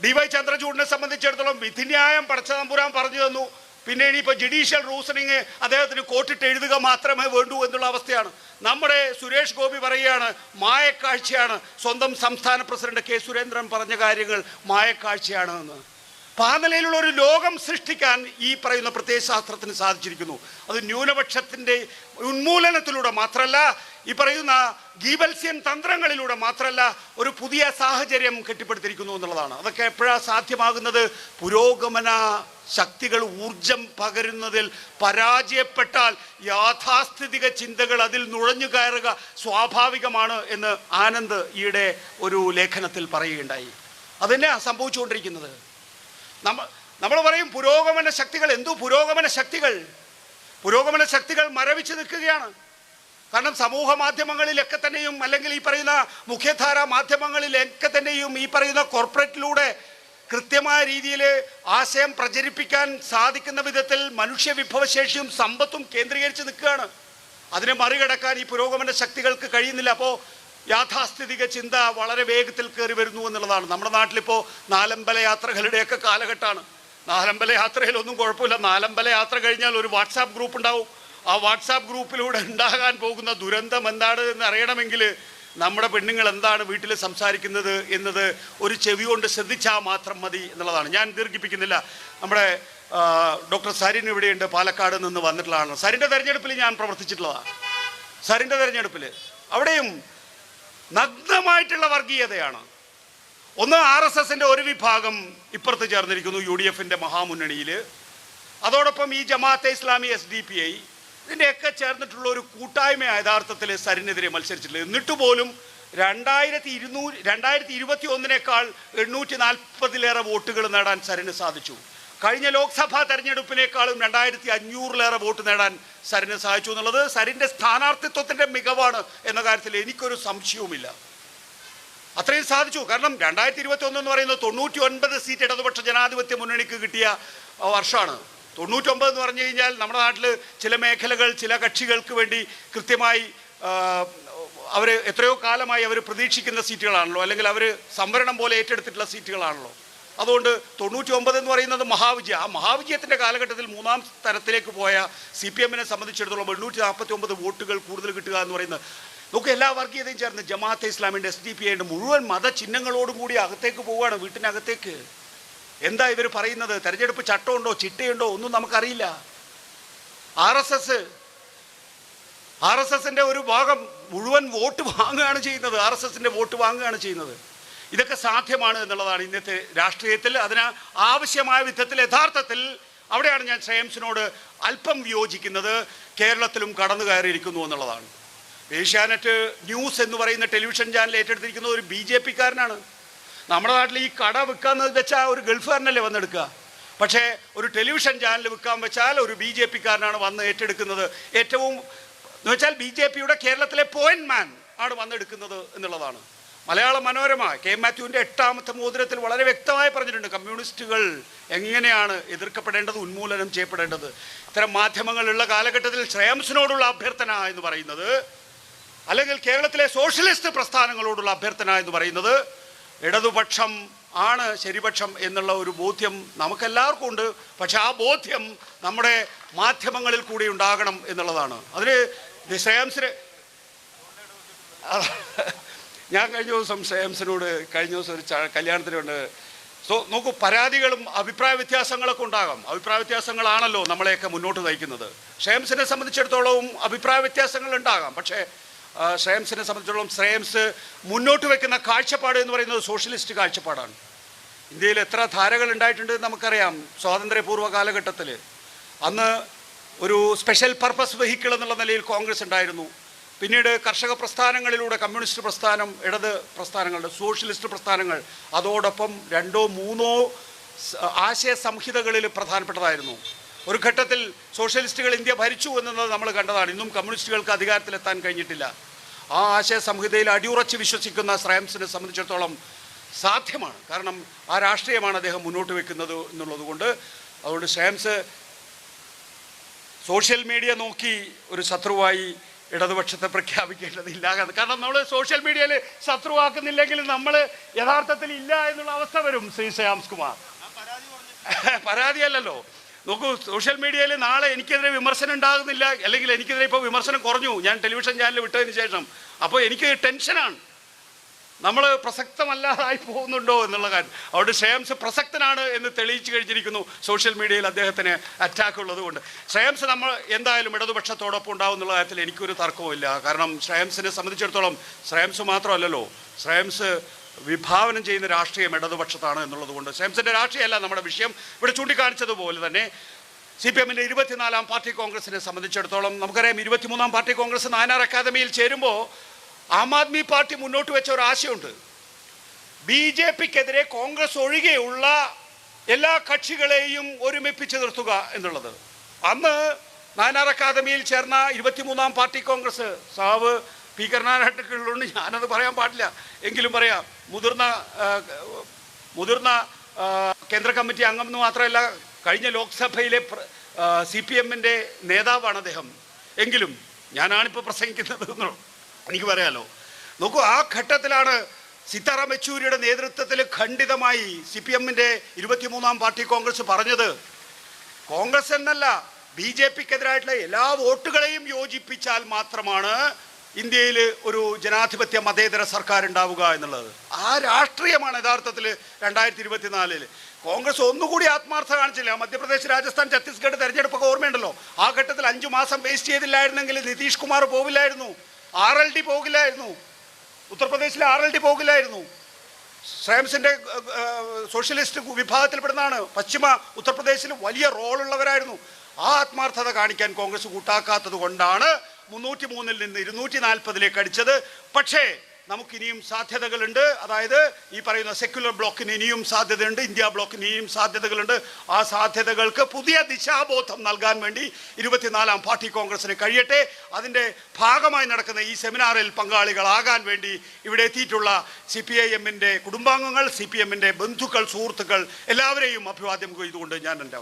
ഡിവൈ ചന്ദ്രചൂഡിനെ സംബന്ധിച്ചിടത്തോളം വിധിന്യായം പടച്ചതമ്പുരാൻ പറഞ്ഞു തന്നു, പിന്നെ ഇനിയിപ്പോൾ ജുഡീഷ്യൽ റീസണിങ് അദ്ദേഹത്തിന് കോട്ടിട്ട് എഴുതുക മാത്രമേ വേണ്ടൂ എന്നുള്ള അവസ്ഥയാണ്. നമ്മുടെ സുരേഷ് ഗോപി പറയുകയാണ് മായക്കാഴ്ചയാണ്, സ്വന്തം സംസ്ഥാന പ്രസിഡന്റ് കെ സുരേന്ദ്രൻ പറഞ്ഞ കാര്യങ്ങൾ മായക്കാഴ്ചയാണ് എന്ന്. അപ്പം ആ നിലയിലുള്ള ഒരു ലോകം സൃഷ്ടിക്കാൻ ഈ പറയുന്ന പ്രത്യയശാസ്ത്രത്തിന് സാധിച്ചിരിക്കുന്നു. അത് ന്യൂനപക്ഷത്തിൻ്റെ ഉന്മൂലനത്തിലൂടെ മാത്രമല്ല, ഈ പറയുന്ന ഗീബൽസ്യൻ തന്ത്രങ്ങളിലൂടെ മാത്രമല്ല, ഒരു പുതിയ സാഹചര്യം കെട്ടിപ്പടുത്തിരിക്കുന്നു എന്നുള്ളതാണ്. അതൊക്കെ എപ്പോഴാണ് സാധ്യമാകുന്നത്? പുരോഗമന ശക്തികൾ ഊർജം പകരുന്നതിൽ പരാജയപ്പെട്ടാൽ യാഥാസ്ഥിതിക ചിന്തകൾ അതിൽ നുഴഞ്ഞു കയറുക സ്വാഭാവികമാണ് എന്ന് ആനന്ദ് ഈയിടെ ഒരു ലേഖനത്തിൽ പറയുകയുണ്ടായി. അതുതന്നെയാണ് സംഭവിച്ചുകൊണ്ടിരിക്കുന്നത്. നമ്മൾ പറയും പുരോഗമന ശക്തികൾ. പുരോഗമന ശക്തികൾ മരവിച്ച് നിൽക്കുകയാണ്. കാരണം സമൂഹ മാധ്യമങ്ങളിലൊക്കെ തന്നെയും അല്ലെങ്കിൽ ഈ പറയുന്ന മുഖ്യധാര മാധ്യമങ്ങളിലൊക്കെ തന്നെയും ഈ പറയുന്ന കോർപ്പറേറ്റിലൂടെ കൃത്യമായ രീതിയിൽ ആശയം പ്രചരിപ്പിക്കാൻ സാധിക്കുന്ന വിധത്തിൽ മനുഷ്യ വിഭവശേഷിയും സമ്പത്തും കേന്ദ്രീകരിച്ച് നിൽക്കുകയാണ്. അതിനെ മറികടക്കാൻ ഈ പുരോഗമന ശക്തികൾക്ക് കഴിയുന്നില്ല. അപ്പോൾ യാഥാസ്ഥിതിക ചിന്ത വളരെ വേഗത്തിൽ കയറി വരുന്നു എന്നുള്ളതാണ്. നമ്മുടെ നാട്ടിലിപ്പോൾ നാലമ്പല യാത്രകളുടെയൊക്കെ കാലഘട്ടമാണ്. നാലമ്പല യാത്രയിലൊന്നും കുഴപ്പമില്ല. നാലമ്പല യാത്ര കഴിഞ്ഞാൽ ഒരു വാട്സാപ്പ് ഗ്രൂപ്പ് ഉണ്ടാവും. ആ വാട്സാപ്പ് ഗ്രൂപ്പിലൂടെ ഉണ്ടാകാൻ പോകുന്ന ദുരന്തം എന്താണ് എന്ന് അറിയണമെങ്കിൽ നമ്മുടെ പെണ്ണുങ്ങൾ എന്താണ് വീട്ടിൽ സംസാരിക്കുന്നത് എന്നത് ഒരു ചെവി കൊണ്ട് ശ്രദ്ധിച്ചാൽ മാത്രം മതി എന്നുള്ളതാണ്. ഞാൻ ദീർഘിപ്പിക്കുന്നില്ല. നമ്മുടെ ഡോക്ടർ സരിൻ ഇവിടെയുണ്ട്, പാലക്കാട് നിന്ന് വന്നിട്ടുള്ളതാണ്. സരിൻ്റെ തെരഞ്ഞെടുപ്പിൽ ഞാൻ പ്രവർത്തിച്ചിട്ടുള്ളതാണ്. സരിൻ്റെ തെരഞ്ഞെടുപ്പിൽ അവിടെയും നഗ്നമായിട്ടുള്ള വർഗീയതയാണ്. ഒന്ന് RSSന്റെ ഒരു വിഭാഗം ഇപ്പുറത്ത് ചേർന്നിരിക്കുന്നു UDFന്റെ മഹാമുന്നണിയിൽ. അതോടൊപ്പം ഈ ജമാഅത്തെ ഇസ്ലാമി SDPI ഇതിൻ്റെയൊക്കെ ചേർന്നിട്ടുള്ള ഒരു കൂട്ടായ്മ യഥാർത്ഥത്തിൽ സരിനെതിരെ മത്സരിച്ചിട്ടുള്ളത്. എന്നിട്ട് പോലും 2021 840 വോട്ടുകൾ നേടാൻ സരിന് സാധിച്ചു. കഴിഞ്ഞ ലോക്സഭാ തെരഞ്ഞെടുപ്പിനേക്കാളും 2500 വോട്ട് നേടാൻ സരിന് സാധിച്ചു എന്നുള്ളത് സരിൻ്റെ സ്ഥാനാർത്ഥിത്വത്തിൻ്റെ മികവാണ് എന്ന കാര്യത്തിൽ എനിക്കൊരു സംശയവുമില്ല. അത്രയും സാധിച്ചു. കാരണം 2021 എന്ന് പറയുന്നത് 99 സീറ്റ് ഇടതുപക്ഷ ജനാധിപത്യ മുന്നണിക്ക് കിട്ടിയ വർഷമാണ്. 99 എന്ന് പറഞ്ഞു കഴിഞ്ഞാൽ നമ്മുടെ നാട്ടിൽ ചില മേഖലകൾ ചില കക്ഷികൾക്ക് വേണ്ടി കൃത്യമായി അവർ എത്രയോ കാലമായി അവർ പ്രതീക്ഷിക്കുന്ന സീറ്റുകളാണല്ലോ, അല്ലെങ്കിൽ അവർ സംവരണം പോലെ ഏറ്റെടുത്തിട്ടുള്ള സീറ്റുകളാണല്ലോ. അതുകൊണ്ട് 99 എന്ന് പറയുന്നത് മഹാവിജയം. ആ മഹാവിജയത്തിൻ്റെ കാലഘട്ടത്തിൽ മൂന്നാം തരത്തിലേക്ക് പോയ CPMനെ സംബന്ധിച്ചിടത്തോളം 849 വോട്ടുകൾ കൂടുതൽ കിട്ടുക എന്ന് പറയുന്നത് നമുക്ക് എല്ലാ വർഗീയതയും ചേർന്ന് ജമാഅത്തെ ഇസ്ലാമിൻ്റെ SDPIയുടെ മുഴുവൻ മതചിഹ്നങ്ങളോടും കൂടി അകത്തേക്ക് പോവുകയാണ്, വീട്ടിനകത്തേക്ക്. എന്താ ഇവർ പറയുന്നത്? തെരഞ്ഞെടുപ്പ് ചട്ടമുണ്ടോ ചിട്ടയുണ്ടോ ഒന്നും നമുക്കറിയില്ല. RSSന്റെ ഒരു ഭാഗം മുഴുവൻ വോട്ട് വാങ്ങുകയാണ് ചെയ്യുന്നത്. RSSന്റെ വോട്ട് വാങ്ങുകയാണ് ചെയ്യുന്നത്. ഇതൊക്കെ സാധ്യമാണ് എന്നുള്ളതാണ് ഇന്നത്തെ രാഷ്ട്രീയത്തിൽ. അതിന് ആവശ്യമായ വിധത്തിൽ യഥാർത്ഥത്തിൽ അവിടെയാണ് ഞാൻ ശ്രേയംസിനോട് അല്പം വിയോജിക്കുന്നത്. കേരളത്തിലും കടന്നു കയറിയിരിക്കുന്നു എന്നുള്ളതാണ്. ഏഷ്യാനെറ്റ് ന്യൂസ് എന്ന് പറയുന്ന ടെലിവിഷൻ ചാനൽ ഏറ്റെടുത്തിരിക്കുന്നത് ഒരു BJPക്കാരനാണ്. നമ്മുടെ നാട്ടിൽ ഈ കട വിൽക്കാന്ന് വെച്ചാൽ ഒരു ഗൾഫുകാരനല്ലേ വന്നെടുക്കുക. പക്ഷേ ഒരു ടെലിവിഷൻ ചാനൽ വിൽക്കാൻ വെച്ചാൽ ഒരു BJPക്കാരനാണ് വന്ന് ഏറ്റെടുക്കുന്നത്. ഏറ്റവും എന്ന് വെച്ചാൽ BJPയുടെ കേരളത്തിലെ പോയിന്റ് മാൻ ആണ് വന്നെടുക്കുന്നത് എന്നുള്ളതാണ്. മലയാള മനോരമ K മാത്യുവിൻ്റെ 8ാമത്തെ മോതിരത്തിൽ വളരെ വ്യക്തമായി പറഞ്ഞിട്ടുണ്ട് കമ്മ്യൂണിസ്റ്റുകൾ എങ്ങനെയാണ് എതിർക്കപ്പെടേണ്ടത്, ഉന്മൂലനം ചെയ്യപ്പെടേണ്ടത്. ഇത്തരം മാധ്യമങ്ങളുള്ള കാലഘട്ടത്തിൽ ശ്രേയംസിനോടുള്ള അഭ്യർത്ഥന എന്ന് പറയുന്നത്, അല്ലെങ്കിൽ കേരളത്തിലെ സോഷ്യലിസ്റ്റ് പ്രസ്ഥാനങ്ങളോടുള്ള അഭ്യർത്ഥന എന്ന് പറയുന്നത്, ഇടതുപക്ഷം ആണ് ശരിപക്ഷം എന്നുള്ള ഒരു ബോധ്യം നമുക്കെല്ലാവർക്കും ഉണ്ട്. പക്ഷെ ആ ബോധ്യം നമ്മുടെ മാധ്യമങ്ങളിൽ കൂടി ഉണ്ടാകണം എന്നുള്ളതാണ്. അതിന് ശ്രേയംസിന് ഞാൻ കഴിഞ്ഞ ദിവസം ശ്രേംസിനോട് കഴിഞ്ഞ ദിവസം ഒരു കല്യാണത്തിനുണ്ട്. നോക്കൂ, പരാതികളും അഭിപ്രായ വ്യത്യാസങ്ങളൊക്കെ ഉണ്ടാകാം. അഭിപ്രായ വ്യത്യാസങ്ങളാണല്ലോ നമ്മളെയൊക്കെ മുന്നോട്ട് നയിക്കുന്നത്. ശ്രേംസിനെ സംബന്ധിച്ചിടത്തോളം അഭിപ്രായ വ്യത്യാസങ്ങൾ ഉണ്ടാകാം. പക്ഷേ ശ്രേംസിനെ സംബന്ധിച്ചിടത്തോളം ശ്രേംസ് മുന്നോട്ട് വയ്ക്കുന്ന കാഴ്ചപ്പാട് എന്ന് പറയുന്നത് സോഷ്യലിസ്റ്റ് കാഴ്ചപ്പാടാണ്. ഇന്ത്യയിൽ എത്ര ധാരകൾ ഉണ്ടായിട്ടുണ്ട് നമുക്കറിയാം. സ്വാതന്ത്ര്യപൂർവ്വ കാലഘട്ടത്തിൽ അന്ന് ഒരു സ്പെഷ്യൽ പർപ്പസ് വെഹിക്കിൾ എന്നുള്ള നിലയിൽ കോൺഗ്രസ് ഉണ്ടായിരുന്നു. പിന്നീട് കർഷക പ്രസ്ഥാനങ്ങളിലൂടെ കമ്മ്യൂണിസ്റ്റ് പ്രസ്ഥാനം, ഇടത് പ്രസ്ഥാനങ്ങളുടെ സോഷ്യലിസ്റ്റ് പ്രസ്ഥാനങ്ങൾ, അതോടൊപ്പം 2-3 ആശയ സംഹിതകളിൽ പ്രധാനപ്പെട്ടതായിരുന്നു. ഒരു ഘട്ടത്തിൽ സോഷ്യലിസ്റ്റുകൾ ഇന്ത്യ ഭരിച്ചു എന്നുള്ളത് നമ്മൾ കണ്ടതാണ്. ഇന്നും കമ്മ്യൂണിസ്റ്റുകൾക്ക് അധികാരത്തിലെത്താൻ കഴിഞ്ഞിട്ടില്ല. ആ ആശയ സംഹിതയിൽ അടിയുറച്ച് വിശ്വസിക്കുന്ന ശ്രേംസിനെ സംബന്ധിച്ചിടത്തോളം സാധ്യമാണ്. കാരണം ആ രാഷ്ട്രീയമാണ് അദ്ദേഹം മുന്നോട്ട് വെക്കുന്നത് എന്നുള്ളത് കൊണ്ട്. അതുകൊണ്ട് ശ്രേംസ് സോഷ്യൽ മീഡിയ നോക്കി ഒരു ശത്രുവായി ഇടതുപക്ഷത്തെ പ്രഖ്യാപിക്കേണ്ടതില്ല. കാരണം നമ്മൾ സോഷ്യൽ മീഡിയയിൽ ശത്രുവാക്കുന്നില്ലെങ്കിൽ നമ്മൾ യഥാർത്ഥത്തിൽ ഇല്ല എന്നുള്ള അവസ്ഥ വരും. ശ്രീ ശ്രേയാംസ് കുമാർ, പരാതിയല്ലല്ലോ. നോക്കൂ, സോഷ്യൽ മീഡിയയിൽ നാളെ എനിക്കെതിരെ വിമർശനം ഉണ്ടാകുന്നില്ല, അല്ലെങ്കിൽ എനിക്കെതിരെ ഇപ്പോൾ വിമർശനം കുറഞ്ഞു ഞാൻ ടെലിവിഷൻ ചാനൽ വിട്ടതിന് ശേഷം, അപ്പോൾ എനിക്ക് ടെൻഷനാണ്. നമ്മൾ പ്രസക്തമല്ലാതായി പോകുന്നുണ്ടോ എന്നുള്ള കാര്യം. അതുകൊണ്ട് ശ്രേംസ് പ്രസക്തനാണ് എന്ന് തെളിയിച്ചു കഴിഞ്ഞിരിക്കുന്നു സോഷ്യൽ മീഡിയയിൽ അദ്ദേഹത്തിന് അറ്റാക്ക് ഉള്ളത് കൊണ്ട്. ശ്രേംസ് നമ്മൾ എന്തായാലും ഇടതുപക്ഷത്തോടൊപ്പം ഉണ്ടാവും എന്നുള്ള കാര്യത്തിൽ എനിക്കൊരു തർക്കവുമില്ല. കാരണം ശ്രേംസിനെ സംബന്ധിച്ചിടത്തോളം ശ്രേംസ് മാത്രമല്ലല്ലോ, ശ്രേംസ് വിഭാവനം ചെയ്യുന്ന രാഷ്ട്രീയം ഇടതുപക്ഷത്താണ് എന്നുള്ളത് കൊണ്ട് ശ്രേംസിൻ്റെ രാഷ്ട്രീയമല്ല നമ്മുടെ വിഷയം. ഇവിടെ ചൂണ്ടിക്കാണിച്ചതുപോലെ തന്നെ CPM-ൻ്റെ 24-ാം പാർട്ടി കോൺഗ്രസിനെ സംബന്ധിച്ചിടത്തോളം നമുക്കറിയാം, 23-ാം പാർട്ടി കോൺഗ്രസ് നാനാർ അക്കാദമിയിൽ ചേരുമ്പോൾ ആം ആദ്മി പാർട്ടി മുന്നോട്ട് വെച്ച ഒരു ആശയമുണ്ട്. BJP-ക്കെതിരെ കോൺഗ്രസ് ഒഴികെയുള്ള എല്ലാ കക്ഷികളെയും ഒരുമിപ്പിച്ച് നിർത്തുക എന്നുള്ളത്. അന്ന് നാനാർ അക്കാദമിയിൽ ചേർന്ന 23-ാം പാർട്ടി കോൺഗ്രസ്, സാവ് പി കരുണാകരനുണ്ട്, ഞാനത് പറയാൻ പാടില്ല എങ്കിലും പറയാം, മുതിർന്ന കേന്ദ്ര കമ്മിറ്റി അംഗം എന്ന് മാത്രമല്ല, കഴിഞ്ഞ ലോക്സഭയിലെ CPM-ൻ്റെ നേതാവാണ് അദ്ദേഹം. എങ്കിലും ഞാനാണിപ്പോൾ പ്രസംഗിക്കുന്നത് എനിക്ക് പറയാലോ. നോക്കൂ, ആ ഘട്ടത്തിലാണ് സീതാറാം യെച്ചൂരിയുടെ നേതൃത്വത്തിൽ ഖണ്ഡിതമായി CPM-ൻ്റെ 23-ാം പാർട്ടി കോൺഗ്രസ് പറഞ്ഞത്, കോൺഗ്രസ് എന്നല്ല BJP-ക്കെതിരായിട്ടുള്ള എല്ലാ വോട്ടുകളെയും യോജിപ്പിച്ചാൽ മാത്രമാണ് ഇന്ത്യയിൽ ഒരു ജനാധിപത്യ മതേതര സർക്കാർ ഉണ്ടാവുക എന്നുള്ളത്. ആ രാഷ്ട്രീയമാണ് യഥാർത്ഥത്തിൽ 2024 കോൺഗ്രസ് ഒന്നുകൂടി ആത്മാർത്ഥത കാണിച്ചില്ല. മധ്യപ്രദേശ്, രാജസ്ഥാൻ, ഛത്തീസ്ഗഡ് തെരഞ്ഞെടുപ്പൊക്കെ ഓർമ്മയുണ്ടല്ലോ. ആ ഘട്ടത്തിൽ 5 മാസം വേസ്റ്റ് ചെയ്തില്ലായിരുന്നെങ്കിൽ നിതീഷ് കുമാർ പോവില്ലായിരുന്നു, RLD പോകില്ലായിരുന്നു, ഉത്തർപ്രദേശിലെ RLD പോകില്ലായിരുന്നു. ശ്രേംസിൻ്റെ സോഷ്യലിസ്റ്റ് വിഭാഗത്തിൽപ്പെടുന്നതാണ്. പശ്ചിമ ഉത്തർപ്രദേശിൽ വലിയ റോളുള്ളവരായിരുന്നു. ആ ആത്മാർത്ഥത കാണിക്കാൻ കോൺഗ്രസ് കൂട്ടാക്കാത്തത് കൊണ്ടാണ് 303-ൽ നിന്ന് 240-ലേക്ക് അടിച്ചത്. പക്ഷേ നമുക്കിനിയും സാധ്യതകളുണ്ട്. അതായത് ഈ പറയുന്ന സെക്യുലർ ബ്ലോക്കിന് ഇനിയും സാധ്യതയുണ്ട്, ഇന്ത്യ ബ്ലോക്കിന് ഇനിയും സാധ്യതകളുണ്ട്. ആ സാധ്യതകൾക്ക് പുതിയ ദിശാബോധം നൽകാൻ വേണ്ടി 24-ാം പാർട്ടി കോൺഗ്രസിന് കഴിയട്ടെ. അതിൻ്റെ ഭാഗമായി നടക്കുന്ന ഈ സെമിനാറിൽ പങ്കാളികളാകാൻ വേണ്ടി ഇവിടെ എത്തിയിട്ടുള്ള CPIM-ൻ്റെ കുടുംബാംഗങ്ങൾ, CPM-ൻ്റെ ബന്ധുക്കൾ, സുഹൃത്തുക്കൾ എല്ലാവരെയും അഭിവാദ്യം ചെയ്തുകൊണ്ട് ഞാൻ എൻ്റെ